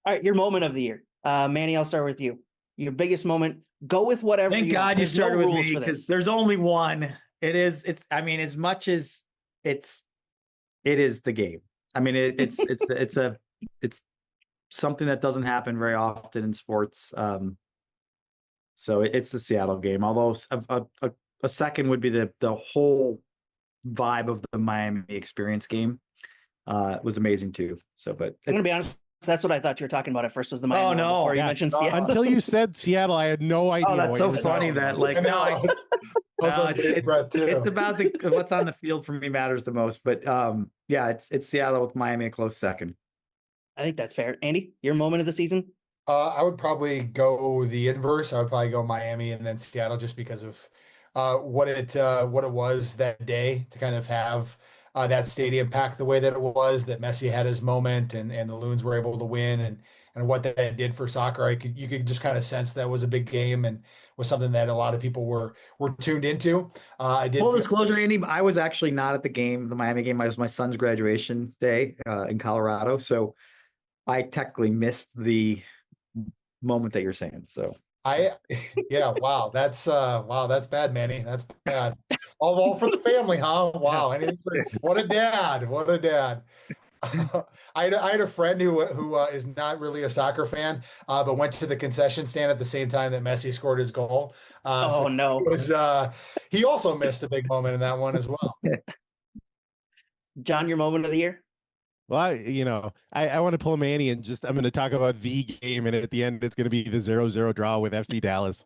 All right, your moment of the year, Manny. I'll start with you. Your biggest moment. Go with whatever. Thank God you started with me, because there's only one. It's. I mean, as much as it is the game. I mean, it's something that doesn't happen very often in sports. So it's the Seattle game. Although a second would be the whole vibe of the Miami experience game. Was amazing too. So, but I'm gonna be honest. That's what I thought you were talking about at first, was the Miami. Oh no! Before you mentioned Seattle. Until you said Seattle, I had no idea. Oh, that's so funny that, like, it's about what's on the field for me matters the most. But yeah, it's Seattle with Miami a close second. I think that's fair. Andy, your moment of the season? I would probably go the inverse. I would probably go Miami and then Seattle, just because of what it was that day to kind of have that stadium packed the way that it was, that Messi had his moment and the Loons were able to win, and what that did for soccer. You could just kind of sense that was a big game and was something that a lot of people were tuned into. I did. Full disclosure, Andy, I was actually not at the Miami game. It was my son's graduation day in Colorado, so I technically missed the moment that you're saying. So wow, that's bad, Manny. That's bad. All for the family, huh? Wow, what a dad. I had a friend who is not really a soccer fan, but went to the concession stand at the same time that Messi scored his goal. No! He also missed a big moment in that one as well. John, your moment of the year? Well, I want to pull Manny and I'm going to talk about the game, and at the end, it's going to be the 0-0 draw with FC Dallas.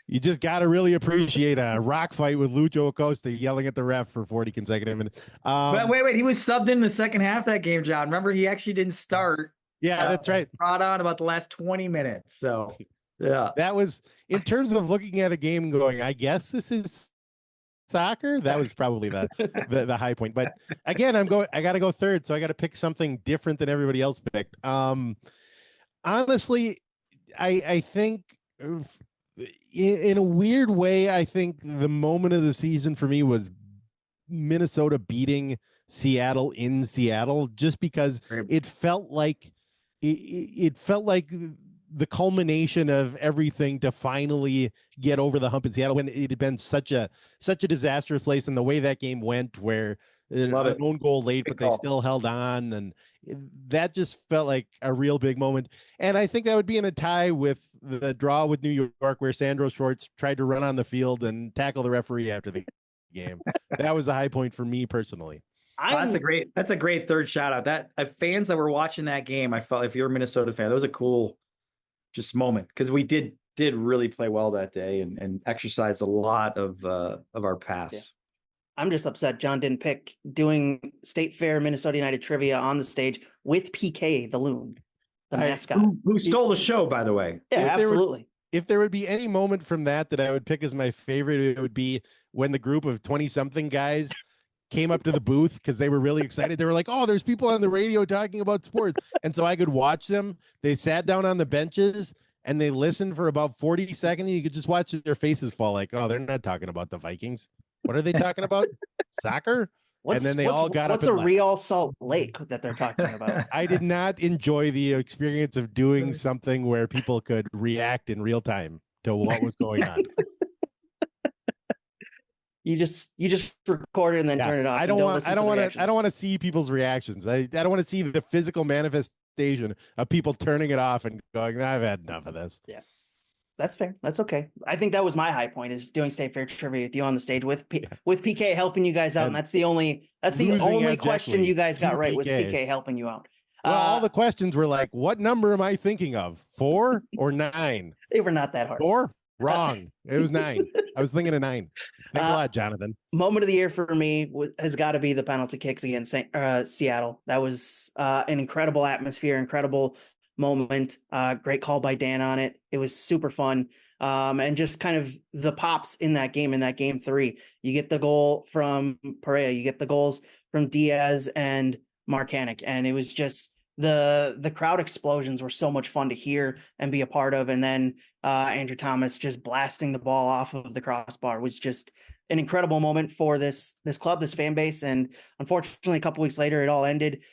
You just got to really appreciate a rock fight with Lucho Acosta yelling at the ref for 40 consecutive minutes. But wait, he was subbed in the second half of that game, John. Remember, he actually didn't start. Yeah, that's right. Brought on about the last 20 minutes. So, yeah. That was, in terms of looking at a game and going, I guess this is soccer. That was probably the high point. But again, I got to go third, so I got to pick something different than everybody else picked. Honestly, I think in a weird way, I think the moment of the season for me was Minnesota beating Seattle in Seattle, just because it felt like the culmination of everything to finally get over the hump in Seattle, when it had been such a disastrous place, and the way that game went, where an own goal late, but they still held on, and that just felt like a real big moment. And I think that would be in a tie with the draw with New York, where Sandro Schwartz tried to run on the field and tackle the referee after the game. That was a high point for me personally. That's a great third shout out. That fans that were watching that game, I felt, if you're a Minnesota fan, that was a cool just moment, because we did really play well that day and exercised a lot of our pass. I'm just upset John didn't pick doing State Fair Minnesota United trivia on the stage with PK, the loon, the mascot. Who stole the show, by the way. Yeah, absolutely. If there would be any moment from that I would pick as my favorite, it would be when the group of 20-something guys came up to the booth because they were really excited. They were like, oh, there's people on the radio talking about sports. And so I could watch them. They sat down on the benches and they listened for about 40 seconds. You could just watch their faces fall like, oh, they're not talking about the Vikings. What are they talking about? Soccer? And then they all got up. What's a Real Salt Lake that they're talking about? I did not enjoy the experience of doing something where people could react in real time to what was going on. You just record it and then turn it off. I don't want to see people's reactions. I don't want to see the physical manifestation of people turning it off and going, I've had enough of this. Yeah. That's fair. That's okay. I think that was my high point, is doing State Fair trivia with you on the stage with PK helping you guys out. And that's the only question you guys got right, was PK helping you out. Well, all the questions were like, what number am I thinking of? 4 or 9? They were not that hard. 4? Wrong. It was 9. I was thinking of 9. Thanks a lot, Jonathan. Moment of the year for me has got to be the penalty kicks against Seattle. That was an incredible atmosphere, incredible moment. Great call by Dan on it. It was super fun. And just kind of the pops in that game 3. You get the goal from Perea, you get the goals from Diaz and Marcanic, and it was just the crowd explosions were so much fun to hear and be a part of. And then Andrew Thomas just blasting the ball off of the crossbar was just an incredible moment for this club, this fan base. And unfortunately, a couple weeks later, it all ended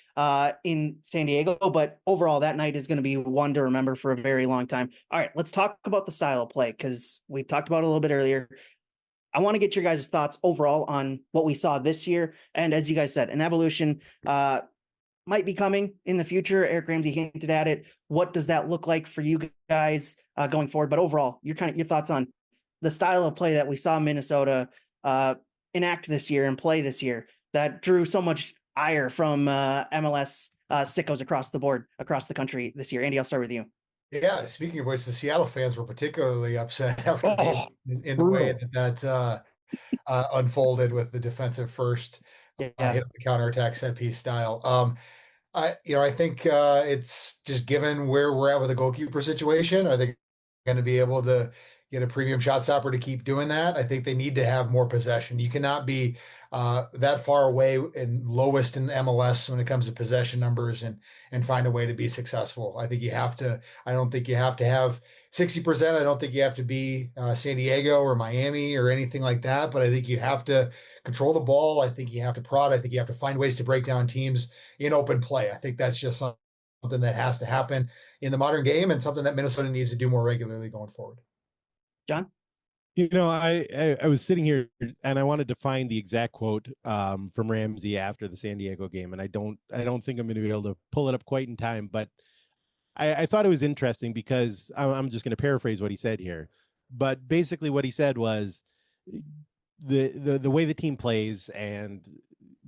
in San Diego. But overall, that night is going to be one to remember for a very long time. All right, let's talk about the style of play, because we talked about it a little bit earlier. I want to get your guys' thoughts overall on what we saw this year. And as you guys said, an evolution might be coming in the future. Eric Ramsey hinted at it. What does that look like for you guys going forward? But overall, your thoughts on the style of play that we saw Minnesota enact this year and play this year that drew so much ire from MLS sickos across the board, across the country this year. Andy, I'll start with you. Yeah, speaking of which, the Seattle fans were particularly upset after in the way that unfolded with the defensive first hit the counterattack set piece style. I think it's just given where we're at with the goalkeeper situation. Are they going to be able to get a premium shot stopper to keep doing that? I think they need to have more possession. You cannot be that far away and lowest in MLS when it comes to possession numbers and find a way to be successful. I think you have to. I don't think you have to have 60%. I don't think you have to be San Diego or Miami or anything like that. But I think you have to control the ball. I think you have to prod. I think you have to find ways to break down teams in open play. I think that's just something that has to happen in the modern game and something that Minnesota needs to do more regularly going forward. John? I was sitting here and I wanted to find the exact quote from Ramsey after the San Diego game, and I don't think I'm going to be able to pull it up quite in time, but I thought it was interesting because I'm just going to paraphrase what he said here. But basically what he said was the way the team plays and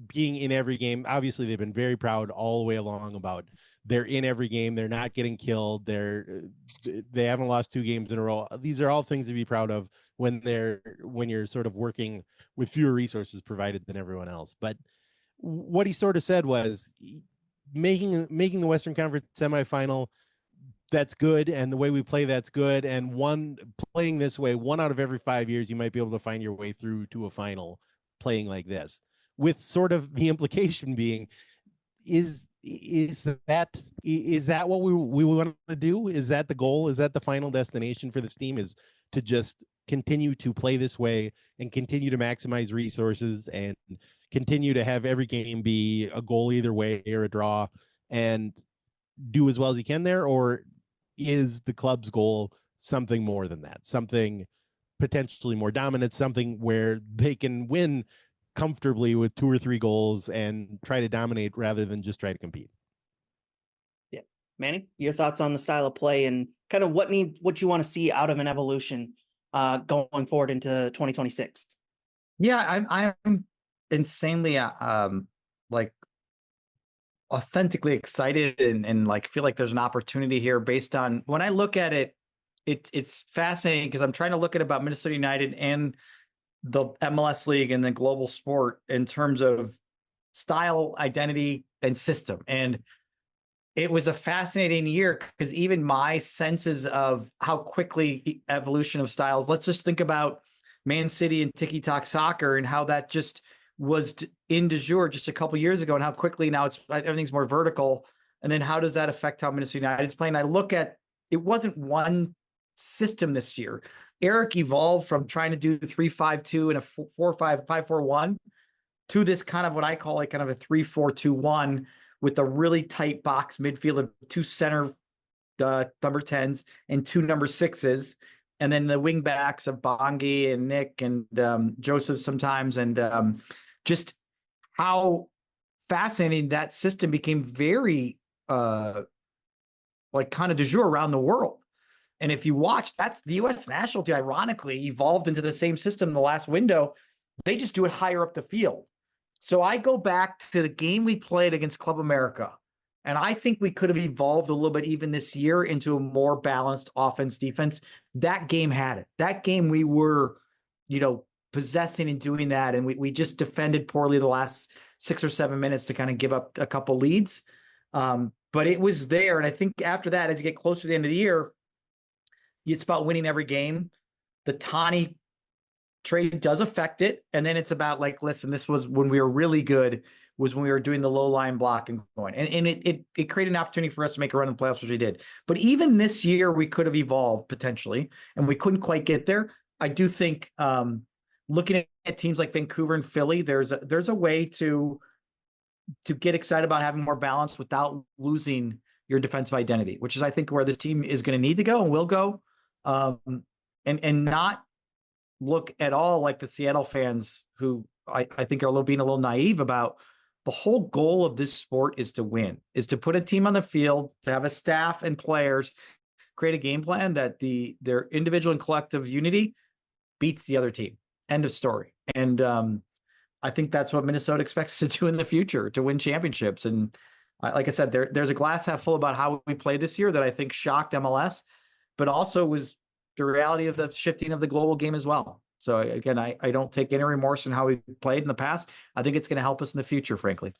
being in every game. Obviously, they've been very proud all the way along about they're in every game. They're not getting killed. They haven't lost 2 games in a row. These are all things to be proud of when you're sort of working with fewer resources provided than everyone else. But what he sort of said was making the Western Conference semifinal, that's good, and the way we play, that's good. And playing this way, 1 out of every 5 years, you might be able to find your way through to a final playing like this, with sort of the implication being, is that what we want to do? Is that the goal? Is that the final destination for this team, is to just continue to play this way and continue to maximize resources and continue to have every game be a goal either way or a draw and do as well as you can there? Or is the club's goal something more than that, something potentially more dominant, something where they can win comfortably with 2 or 3 goals and try to dominate rather than just try to compete? Yeah. Manny, your thoughts on the style of play and kind of what you want to see out of an evolution going forward into 2026? Yeah, I'm insanely like authentically excited and like feel like there's an opportunity here based on when I look at it. It's fascinating because I'm trying to look at about Minnesota United and the MLS league and the global sport in terms of style, identity, and system. And it was a fascinating year because even my senses of how quickly evolution of styles, let's just think about Man City and tiki-taka soccer and how that just was in de jour just a couple years ago, and how quickly now everything's more vertical. And then how does that affect how Minnesota United's playing? I look at, it wasn't one system this year. Eric evolved from trying to do 3-5-2 and a 4-5-5-4-1 to this kind of what I call like kind of a 3-4-2-1 with a really tight box midfield of 2 center number 10s and 2 number 6s. And then the wing backs of Bongi and Nick and Joseph sometimes. And just how fascinating that system became, very like kind of de jour around the world. And if you watch, that's the U.S. national team, ironically, evolved into the same system in the last window. They just do it higher up the field. So I go back to the game we played against Club America, and I think we could have evolved a little bit even this year into a more balanced offense defense. That game had it. That game we were, possessing and doing that, and we just defended poorly the last 6 or 7 minutes to kind of give up a couple leads. But it was there, and I think after that, as you get closer to the end of the year, it's about winning every game. The Tani trade does affect it. And then it's about like, listen, this was when we were really good, was when we were doing the low line block and going. And it created an opportunity for us to make a run in the playoffs, which we did. But even this year, we could have evolved potentially, and we couldn't quite get there. I do think looking at teams like Vancouver and Philly, there's a way to get excited about having more balance without losing your defensive identity, which is, I think, where this team is going to need to go and will go. And not look at all like the Seattle fans who I think are being a little naive about the whole goal of this sport is to win, is to put a team on the field, to have a staff and players create a game plan that their individual and collective unity beats the other team. End of story. And I think that's what Minnesota expects to do in the future, to win championships. And like I said, there's a glass half full about how we played this year that I think shocked MLS, but also was the reality of the shifting of the global game as well. So again, I don't take any remorse in how we played in the past. I think it's going to help us in the future, frankly.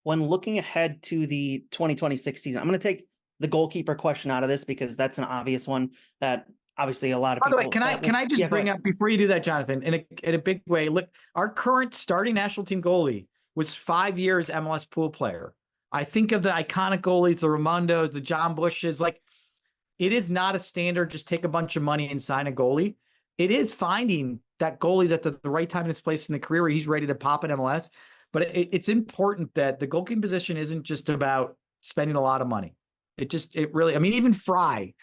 When looking ahead to the 2026 season, I'm going to take the goalkeeper question out of this because that's an obvious one that obviously a lot of people. By the way, can I just bring up, before you do that, Jonathan, in a big way, look, our current starting national team goalie was 5 years MLS pool player. I think of the iconic goalies, the Raimondos, the John Bushes, like, it is not a standard, just take a bunch of money and sign a goalie. It is finding that goalie's at the right time in his place in the career where he's ready to pop in MLS. But it's important that the goalkeeping position isn't just about spending a lot of money. It really, I mean, even Fry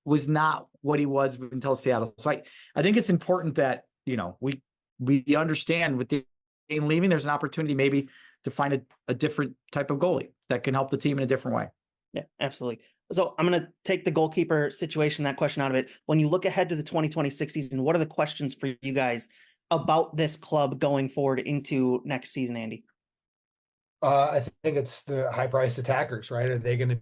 was not what he was until Seattle. So I think it's important that, we understand with the game leaving, there's an opportunity maybe to find a different type of goalie that can help the team in a different way. Yeah, absolutely. So I'm going to take the goalkeeper situation, that question out of it. When you look ahead to the 2026 season, what are the questions for you guys about this club going forward into next season, Andy? I think it's the high-priced attackers, right? Are they going to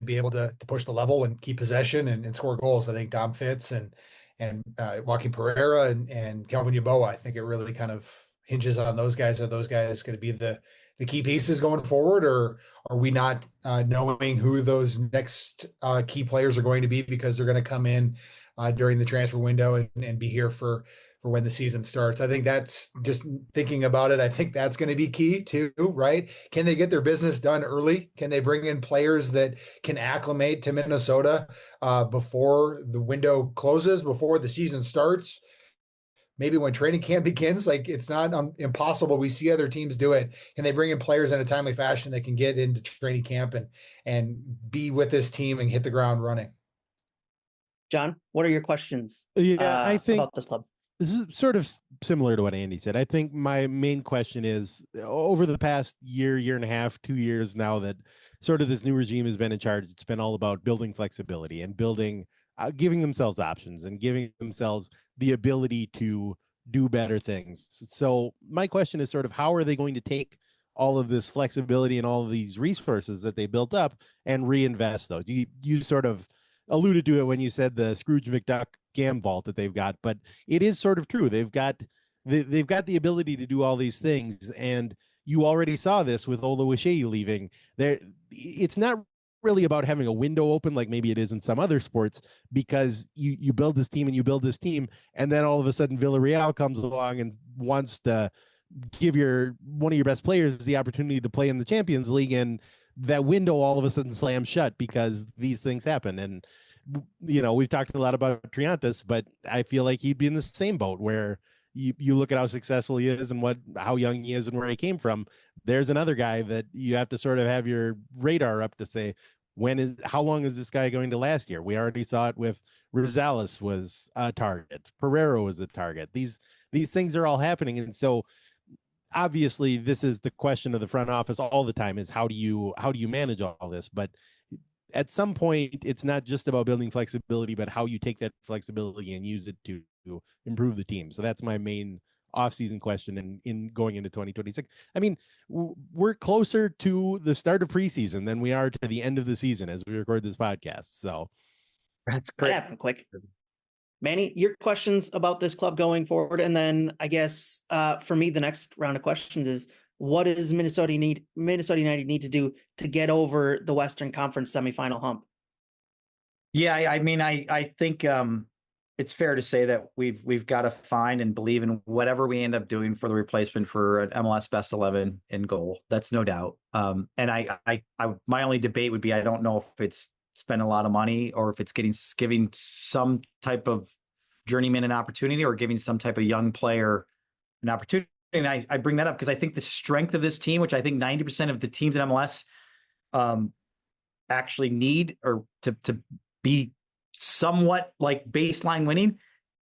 be able to push the level and keep possession and score goals? I think Dom Fitz and Joaquin Pereira and Kelvin Yeboah, I think it really kind of hinges on those guys. Are those guys going to be the key pieces going forward, or are we not knowing who those next key players are going to be because they're going to come in during the transfer window and be here for when the season starts? I think that's just thinking about it. I think that's going to be key too, right? Can they get their business done early? Can they bring in players that can acclimate to Minnesota before the window closes, before the season starts? Maybe when training camp begins, like, it's not impossible. We see other teams do it, and they bring in players in a timely fashion that can get into training camp and be with this team and hit the ground running. John, what are your questions I think about this club? This is sort of similar to what Andy said. I think my main question is, over the past year and a half, 2 years now that sort of this new regime has been in charge, it's been all about building flexibility and giving themselves options and giving themselves the ability to do better things. So my question is sort of, how are they going to take all of this flexibility and all of these resources that they built up and reinvest those? You sort of alluded to it when you said the Scrooge McDuck scam vault that they've got, but it is sort of true. They've got the ability to do all these things, and you already saw this with Ola Wishe leaving. It's not really about having a window open like maybe it is in some other sports, because you build this team and you build this team, and then all of a sudden Villarreal comes along and wants to give one of your best players the opportunity to play in the Champions League, and that window all of a sudden slams shut because these things happen. And we've talked a lot about Triantas, but I feel like he'd be in the same boat where you look at how successful he is and how young he is and where he came from. There's another guy that you have to sort of have your radar up to say, how long is this guy going to last here? We already saw it with Rosales was a target. Pereira was a target. These things are all happening. And so obviously this is the question of the front office all the time, is how do you manage all this? But at some point, it's not just about building flexibility, but how you take that flexibility and use it to improve the team. So that's my main offseason question in going into 2026. I mean, we're closer to the start of preseason than we are to the end of the season as we record this podcast. So that's great. That happened quick. Manny, your questions about this club going forward, and then I guess for me, the next round of questions is, what does Minnesota United need to do to get over the Western Conference semifinal hump? Yeah, I mean, I think it's fair to say that we've got to find and believe in whatever we end up doing for the replacement for an MLS best 11 in goal. That's no doubt. And I my only debate would be, I don't know if it's spend a lot of money or if it's giving some type of journeyman an opportunity or giving some type of young player an opportunity. And I bring that up because I think the strength of this team, which I think 90% of the teams in MLS actually need, or to be somewhat like baseline winning,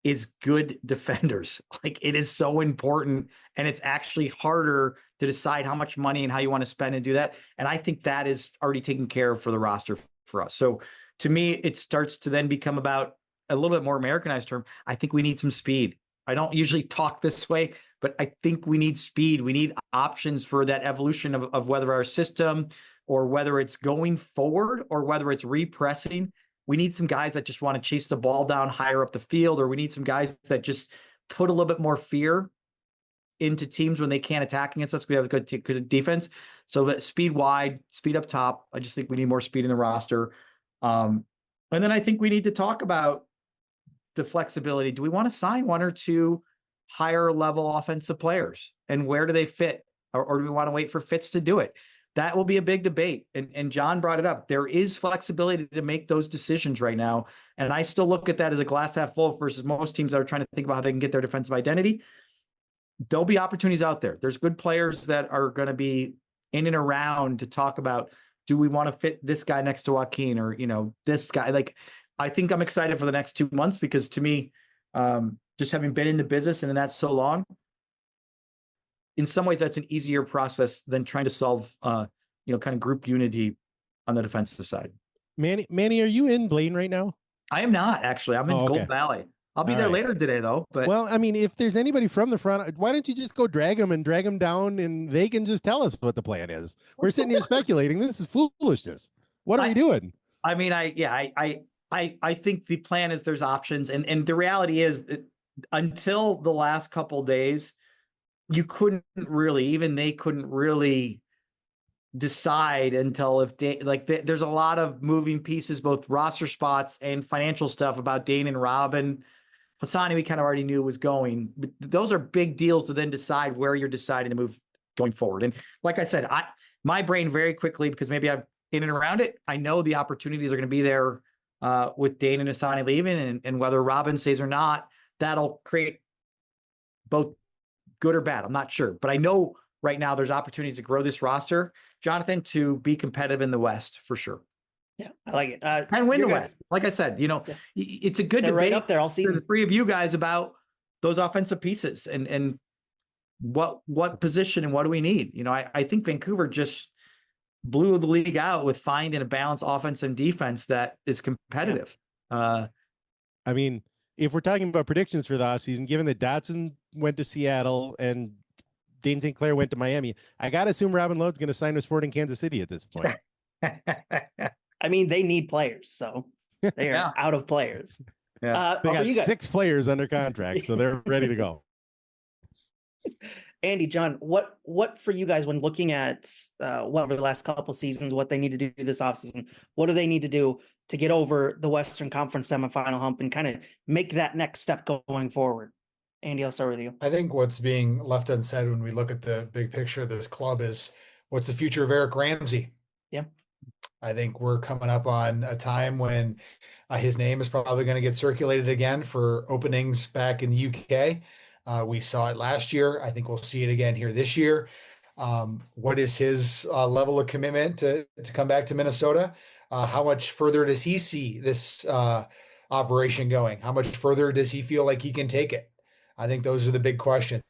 is good defenders. Like, it is so important, and it's actually harder to decide how much money and how you want to spend and do that. And I think that is already taken care of for the roster for us. So to me, it starts to then become about a little bit more Americanized term. I think we need some speed. I don't usually talk this way, but I think we need speed. We need options for that evolution of whether our system, or whether it's going forward, or whether it's repressing. We need some guys that just want to chase the ball down higher up the field, or we need some guys that just put a little bit more fear into teams when they can't attack against us. We have a good defense. So that speed wide, speed up top. I just think we need more speed in the roster. And then I think we need to talk about the flexibility. Do we want to sign one or two higher level offensive players, and where do they fit? Or do we want to wait for fits to do it? That will be a big debate. And John brought it up. There is flexibility to make those decisions right now. And I still look at that as a glass half full versus most teams that are trying to think about how they can get their defensive identity. There'll be opportunities out there. There's good players that are going to be in and around to talk about, do we want to fit this guy next to Joaquin, or, this guy? Like, I think I'm excited for the next 2 months, because to me, just having been in the business and that's so long, in some ways that's an easier process than trying to solve, kind of group unity on the defensive side. Manny, are you in Blaine right now? I am not, actually. I'm in Gold Valley. I'll be there later today, though. But well, I mean, if there's anybody from the front, why don't you just go drag them down, and they can just tell us what the plan is? We're sitting here speculating. This is foolishness. What are we doing? I mean, I think the plan is there's options, and the reality is that until the last couple days, you couldn't really, even they couldn't really decide until there's a lot of moving pieces, both roster spots and financial stuff about Dane and Robin. Hassani, we kind of already knew was going, but those are big deals to then decide where you're deciding to move going forward. And like I said, my brain very quickly, because maybe I'm in and around it, I know the opportunities are going to be there with Dane and Hassani leaving, and whether Robin stays or not, that'll create both good or bad. I'm not sure, but I know right now there's opportunities to grow this roster, Jonathan, to be competitive in the West for sure. Yeah, I like it. And win the West. Like I said, it's a good debate right up there all season. For the three of you guys about those offensive pieces and what position and what do we need. I think Vancouver just blew the league out with finding a balanced offense and defense that is competitive. I mean, if we're talking about predictions for the offseason, given that Dotson went to Seattle and Dane St. Clair went to Miami, I got to assume Robin Lode's going to sign with Sporting Kansas City at this point. I mean, they need players, so they are out of players. Yeah. They for got you guys, 6 players under contract, so they're ready to go. Andy, John, what for you guys when looking at over the last couple seasons, what they need to do this offseason? What do they need to do to get over the Western Conference semifinal hump and kind of make that next step going forward? Andy, I'll start with you. I think what's being left unsaid when we look at the big picture of this club is what's the future of Eric Ramsey? Yeah. I think we're coming up on a time when his name is probably going to get circulated again for openings back in the UK. We saw it last year. I think we'll see it again here this year. What is his level of commitment to come back to Minnesota? How much further does he see this operation going? How much further does he feel like he can take it? I think those are the big questions.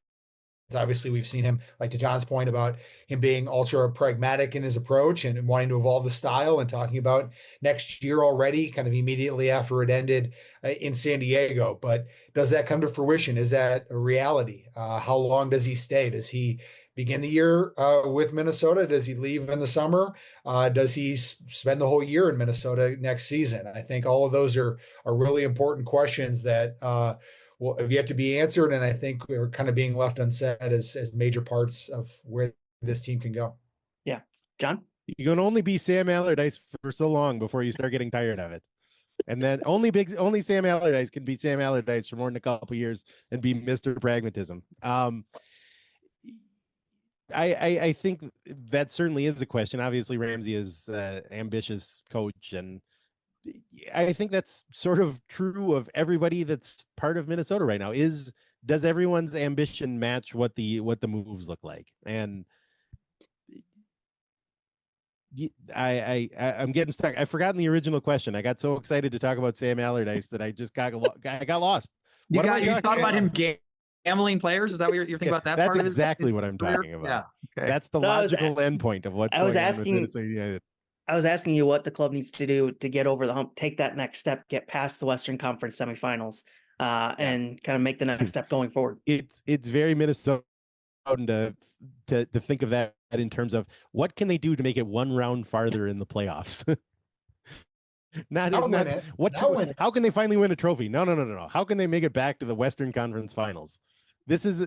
Obviously, we've seen him, like to John's point about him being ultra pragmatic in his approach and wanting to evolve the style and talking about next year already, kind of immediately after it ended in San Diego. But does that come to fruition? Is that a reality? How long does he stay? Does he begin the year with Minnesota? Does he leave in the summer? Does he spend the whole year in Minnesota next season? I think all of those are really important questions that well, have yet to be answered, and I think we're kind of being left unsaid as major parts of where this team can go. Yeah, John. You can only be Sam Allardyce for so long before you start getting tired of it, and then only Sam Allardyce can be Sam Allardyce for more than a couple of years and be Mr. Pragmatism. I think that certainly is a question. Obviously, Ramsey is an ambitious coach, and I think that's sort of true of everybody that's part of Minnesota right now. Does everyone's ambition match what the moves look like? And I'm getting stuck. I've forgotten the original question. I got so excited to talk about Sam Allardyce that I just got lost. You thought about him gambling players? Is that what you're thinking about that That's part of exactly what I'm talking about. Yeah. Okay. That's the logical endpoint of what's going on with Minnesota United. I was asking you what the club needs to do to get over the hump, take that next step, get past the Western Conference semifinals, and kind of make the next step going forward. It's very Minnesota to think of that in terms of what can they do to make it one round farther in the playoffs. How can they finally win a trophy? No. How can they make it back to the Western Conference Finals? This is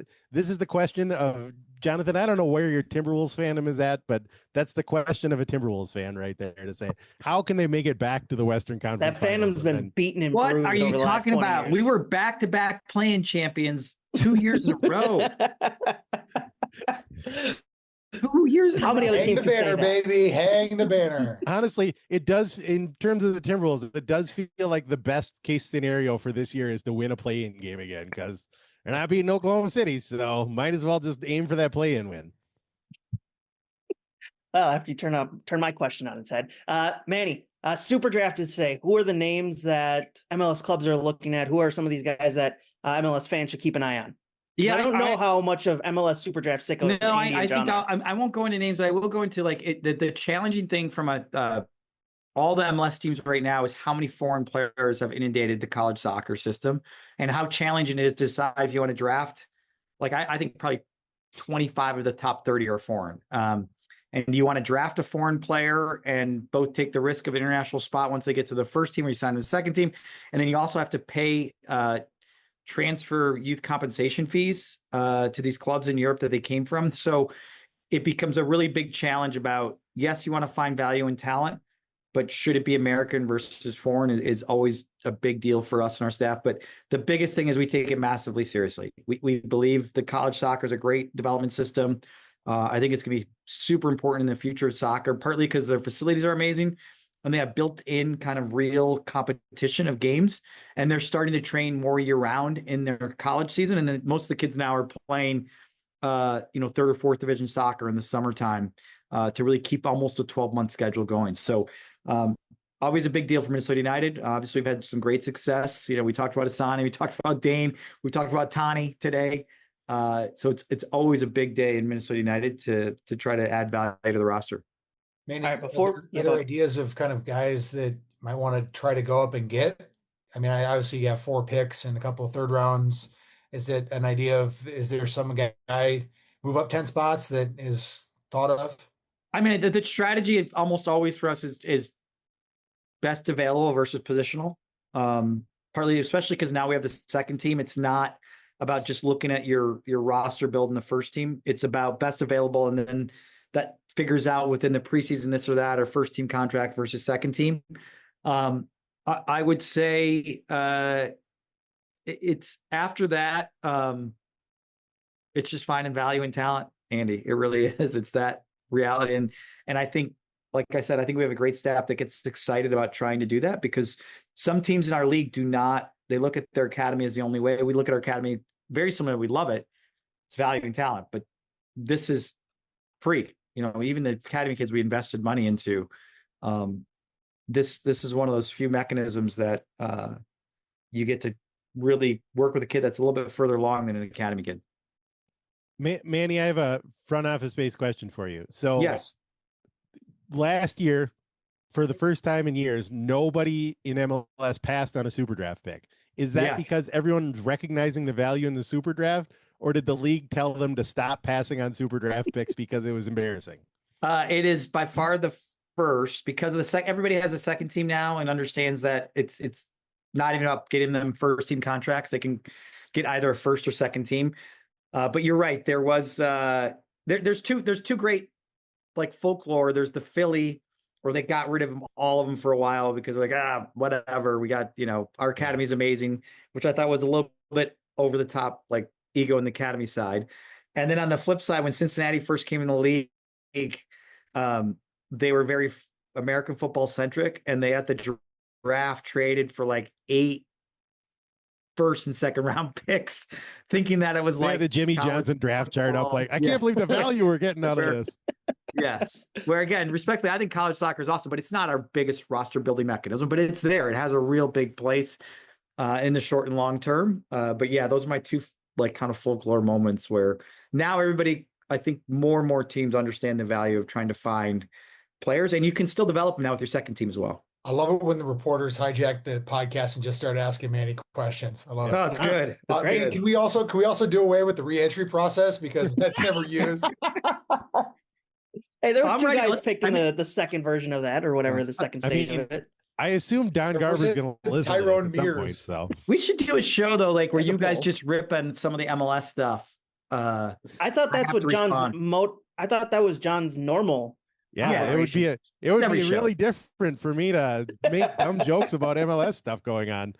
the question of Jonathan. I don't know where your Timberwolves fandom is at, but that's the question of a Timberwolves fan right there to say, how can they make it back to the Western Conference? That fandom's been beaten and bruised. What are you talking about? Years. We were back-to-back playing champions 2 years in a row. 2 years. How many other teams can say that? Baby, hang the banner. Honestly, it does. In terms of the Timberwolves, it does feel like the best case scenario for this year is to win a play-in game again because they're not beating Oklahoma City, so might as well just aim for that play-in win. Well, after you turn my question on its head, Manny, SuperDraft is today. Who are the names that MLS clubs are looking at? Who are some of these guys that MLS fans should keep an eye on? Yeah, I don't know how much of MLS SuperDraft sicko. No, I think I won't go into names, but I will go into the challenging thing from all the MLS teams right now is how many foreign players have inundated the college soccer system and how challenging it is to decide if you want to draft. I think probably 25 of the top 30 are foreign. And you want to draft a foreign player and both take the risk of an international spot once they get to the first team or you sign to the second team. And then you also have to pay transfer youth compensation fees to these clubs in Europe that they came from. So it becomes a really big challenge about, yes, you want to find value in talent, but should it be American versus foreign is always a big deal for us and our staff. But the biggest thing is we take it massively seriously. We believe the college soccer is a great development system. I think it's going to be super important in the future of soccer, partly because their facilities are amazing and they have built-in kind of real competition of games. And they're starting to train more year-round in their college season. And then most of the kids now are playing, third or fourth division soccer in the summertime to really keep almost a 12-month schedule going. So always a big deal for Minnesota United. Obviously, we've had some great success. We talked about Asani, we talked about Dane, we talked about Tani today. So it's always a big day in Minnesota United to try to add value to the roster. Manny, other ideas of kind of guys that might want to try to go up and get? I mean, I obviously have 4 picks and a couple of third rounds. Is it an idea of, is there some guy move up 10 spots that is thought of? I mean, the strategy almost always for us is best available versus positional. partly, especially because now we have the second team. It's not about just looking at your roster build in the first team. It's about best available, and then that figures out within the preseason this or that, or first team contract versus second team. I would say it's after that. It's just finding value in talent, Andy. It really is. It's that reality, and I think, like I said, I think we have a great staff that gets excited about trying to do that, because some teams in our league do not. They look at their academy as the only way. We look at our academy very similar. We love it. It's valuing talent, but this is free. Even the academy kids we invested money into. This is one of those few mechanisms that you get to really work with a kid that's a little bit further along than an academy kid. Manny, I have a front office based question for you. So yes, last year, for the first time in years, nobody in MLS passed on a SuperDraft pick. Is that because everyone's recognizing the value in the SuperDraft, or did the league tell them to stop passing on SuperDraft picks because it was embarrassing? It is by far the first, because of the second. Everybody has a second team now and understands that it's not even about getting them first team contracts. They can get either a first or second team. But you're right. There was there's two great like folklore. There's the Philly, where they got rid of all of them for a while because like, whatever. We got, our academy is amazing, which I thought was a little bit over the top, like ego in the academy side. And then on the flip side, when Cincinnati first came in the league, they were very American football centric, and they at the draft traded for like 8 first and second round picks, thinking that it was like the Jimmy Johnson draft chart up. Like, I can't believe the value we're getting out of this. Yes. Where again, respectfully, I think college soccer is awesome, but it's not our biggest roster building mechanism, but it's there. It has a real big place in the short and long term. But yeah, those are my two like kind of folklore moments where now everybody, I think more and more teams understand the value of trying to find players, and you can still develop them now with your second team as well. I love it when the reporters hijack the podcast and just start asking Manny questions. I love it. Oh, it's good. That's great. good. Can we also do away with the reentry process, because that's never used? Hey, there was 2 guys picked in the second version of that, or whatever the second stage of it. I assume Don Garber's going to listen Tyrone to this at some point, Mears. so We should do a show though, like where There's a you guys poll. just rip on some of the MLS stuff. I thought that's have what to John's respond. I thought that was John's normal. yeah, it would be Every show. really different for me to make dumb jokes about MLS stuff going on.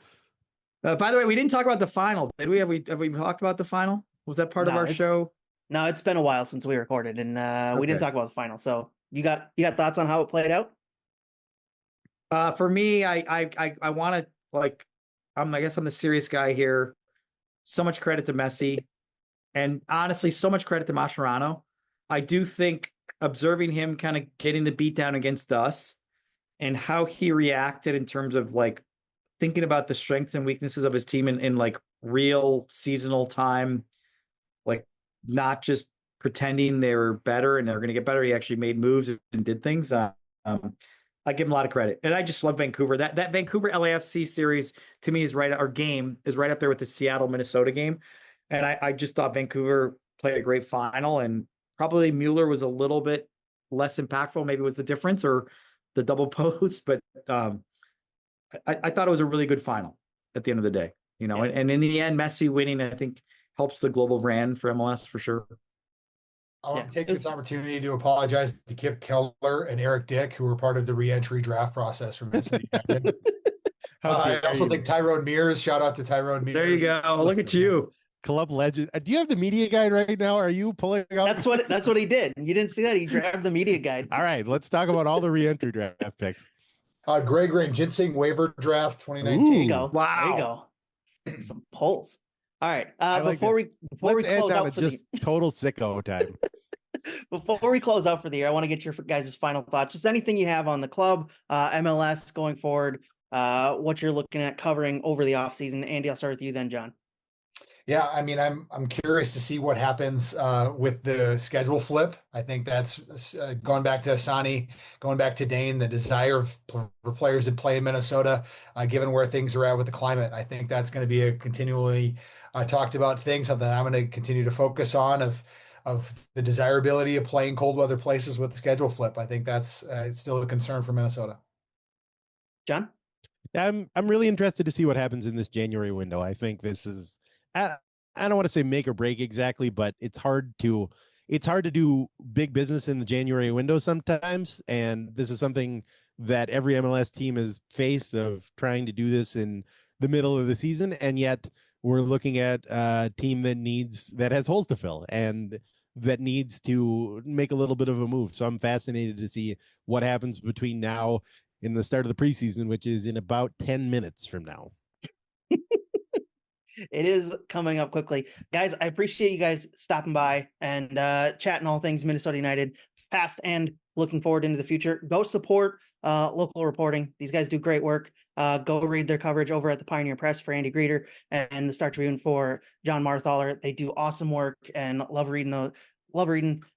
By the way, we didn't talk about the final. Did we? Have we talked about the final? Was that part of our show? No, it's been a while since we recorded, and we didn't Okay. talk about the final. So you got thoughts on how it played out? For me, I want to like, I guess I'm the serious guy here. So much credit to Messi, and honestly, so much credit to Mascherano. I do think observing him kind of getting the beat down against us and how he reacted in terms of like thinking about the strengths and weaknesses of his team in like real seasonal time, like not just pretending they were better and they're going to get better. He actually made moves and did things. I give him a lot of credit, and I just love Vancouver. That Vancouver LAFC series to me is our game is right up there with the Seattle Minnesota game, and I just thought Vancouver played a great final, and probably Mueller was a little bit less impactful. Maybe it was the difference or the double post, but I thought it was a really good final at the end of the day. And in the end, Messi winning I think helps the global brand for MLS for sure. I want to take this opportunity to apologize to Kip Keller and Eric Dick, who were part of the re-entry draft process from Minnesota United. I also think Tyrone Mears. Shout out to Tyrone Mears. There you go. Look at you. Club legend. Do you have the media guide right now? Are you pulling out? That's what he did. You didn't see that? He grabbed the media guide. All right, let's talk about all the re-entry draft picks. Greg and Ginseng waiver draft 2019. There you go. Wow. There you go. Some polls. All right. Like Before we close out for just total sicko time. Before we close out for the year, I want to get your guys' final thoughts. Just anything you have on the club, MLS going forward, what you're looking at covering over the offseason. Andy, I'll start with you then, John. Yeah, I mean, I'm curious to see what happens with the schedule flip. I think that's going back to Asani, going back to Dane, the desire for players to play in Minnesota, given where things are at with the climate. I think that's going to be a continually talked about thing, something I'm going to continue to focus on of the desirability of playing cold weather places with the schedule flip. I think that's still a concern for Minnesota. John? I'm really interested to see what happens in this January window. I think this is I don't want to say make or break exactly, but it's hard to do big business in the January window sometimes, and this is something that every MLS team has faced, of trying to do this in the middle of the season, and yet we're looking at a team that has holes to fill and that needs to make a little bit of a move. So I'm fascinated to see what happens between now and the start of the preseason, which is in about 10 minutes from now. It is coming up quickly. Guys, I appreciate you guys stopping by and chatting all things Minnesota United, past and looking forward into the future. Go support local reporting. These guys do great work. Go read their coverage over at the Pioneer Press for Andy Greder and the Star Tribune for John Marthaler. They do awesome work, and love reading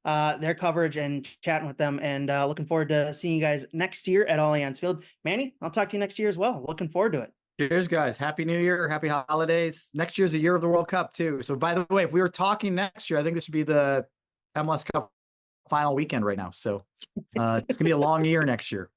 their coverage and chatting with them, and looking forward to seeing you guys next year at Allianz Field. Manny, I'll talk to you next year as well. Looking forward to it. Cheers, guys. Happy New Year. Happy holidays. Next year's a year of the World Cup, too. So, by the way, if we were talking next year, I think this would be the MLS Cup final weekend right now. So, it's going to be a long year next year.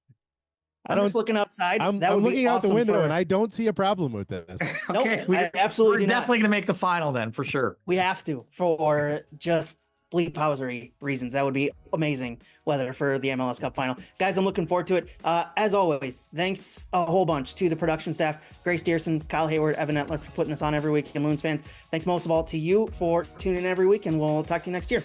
I'm just looking outside. I'm looking out the window, and I don't see a problem with this. Okay, nope, I absolutely we're definitely going to make the final then, for sure. We have to, for just bleep housery reasons. That would be amazing weather for the MLS Cup final. Guys, I'm looking forward to it. As always, thanks a whole bunch to the production staff, Grace Dearson, Kyle Hayward, Evan Etler for putting this on every week, and Loons fans. Thanks most of all to you for tuning in every week, and we'll talk to you next year.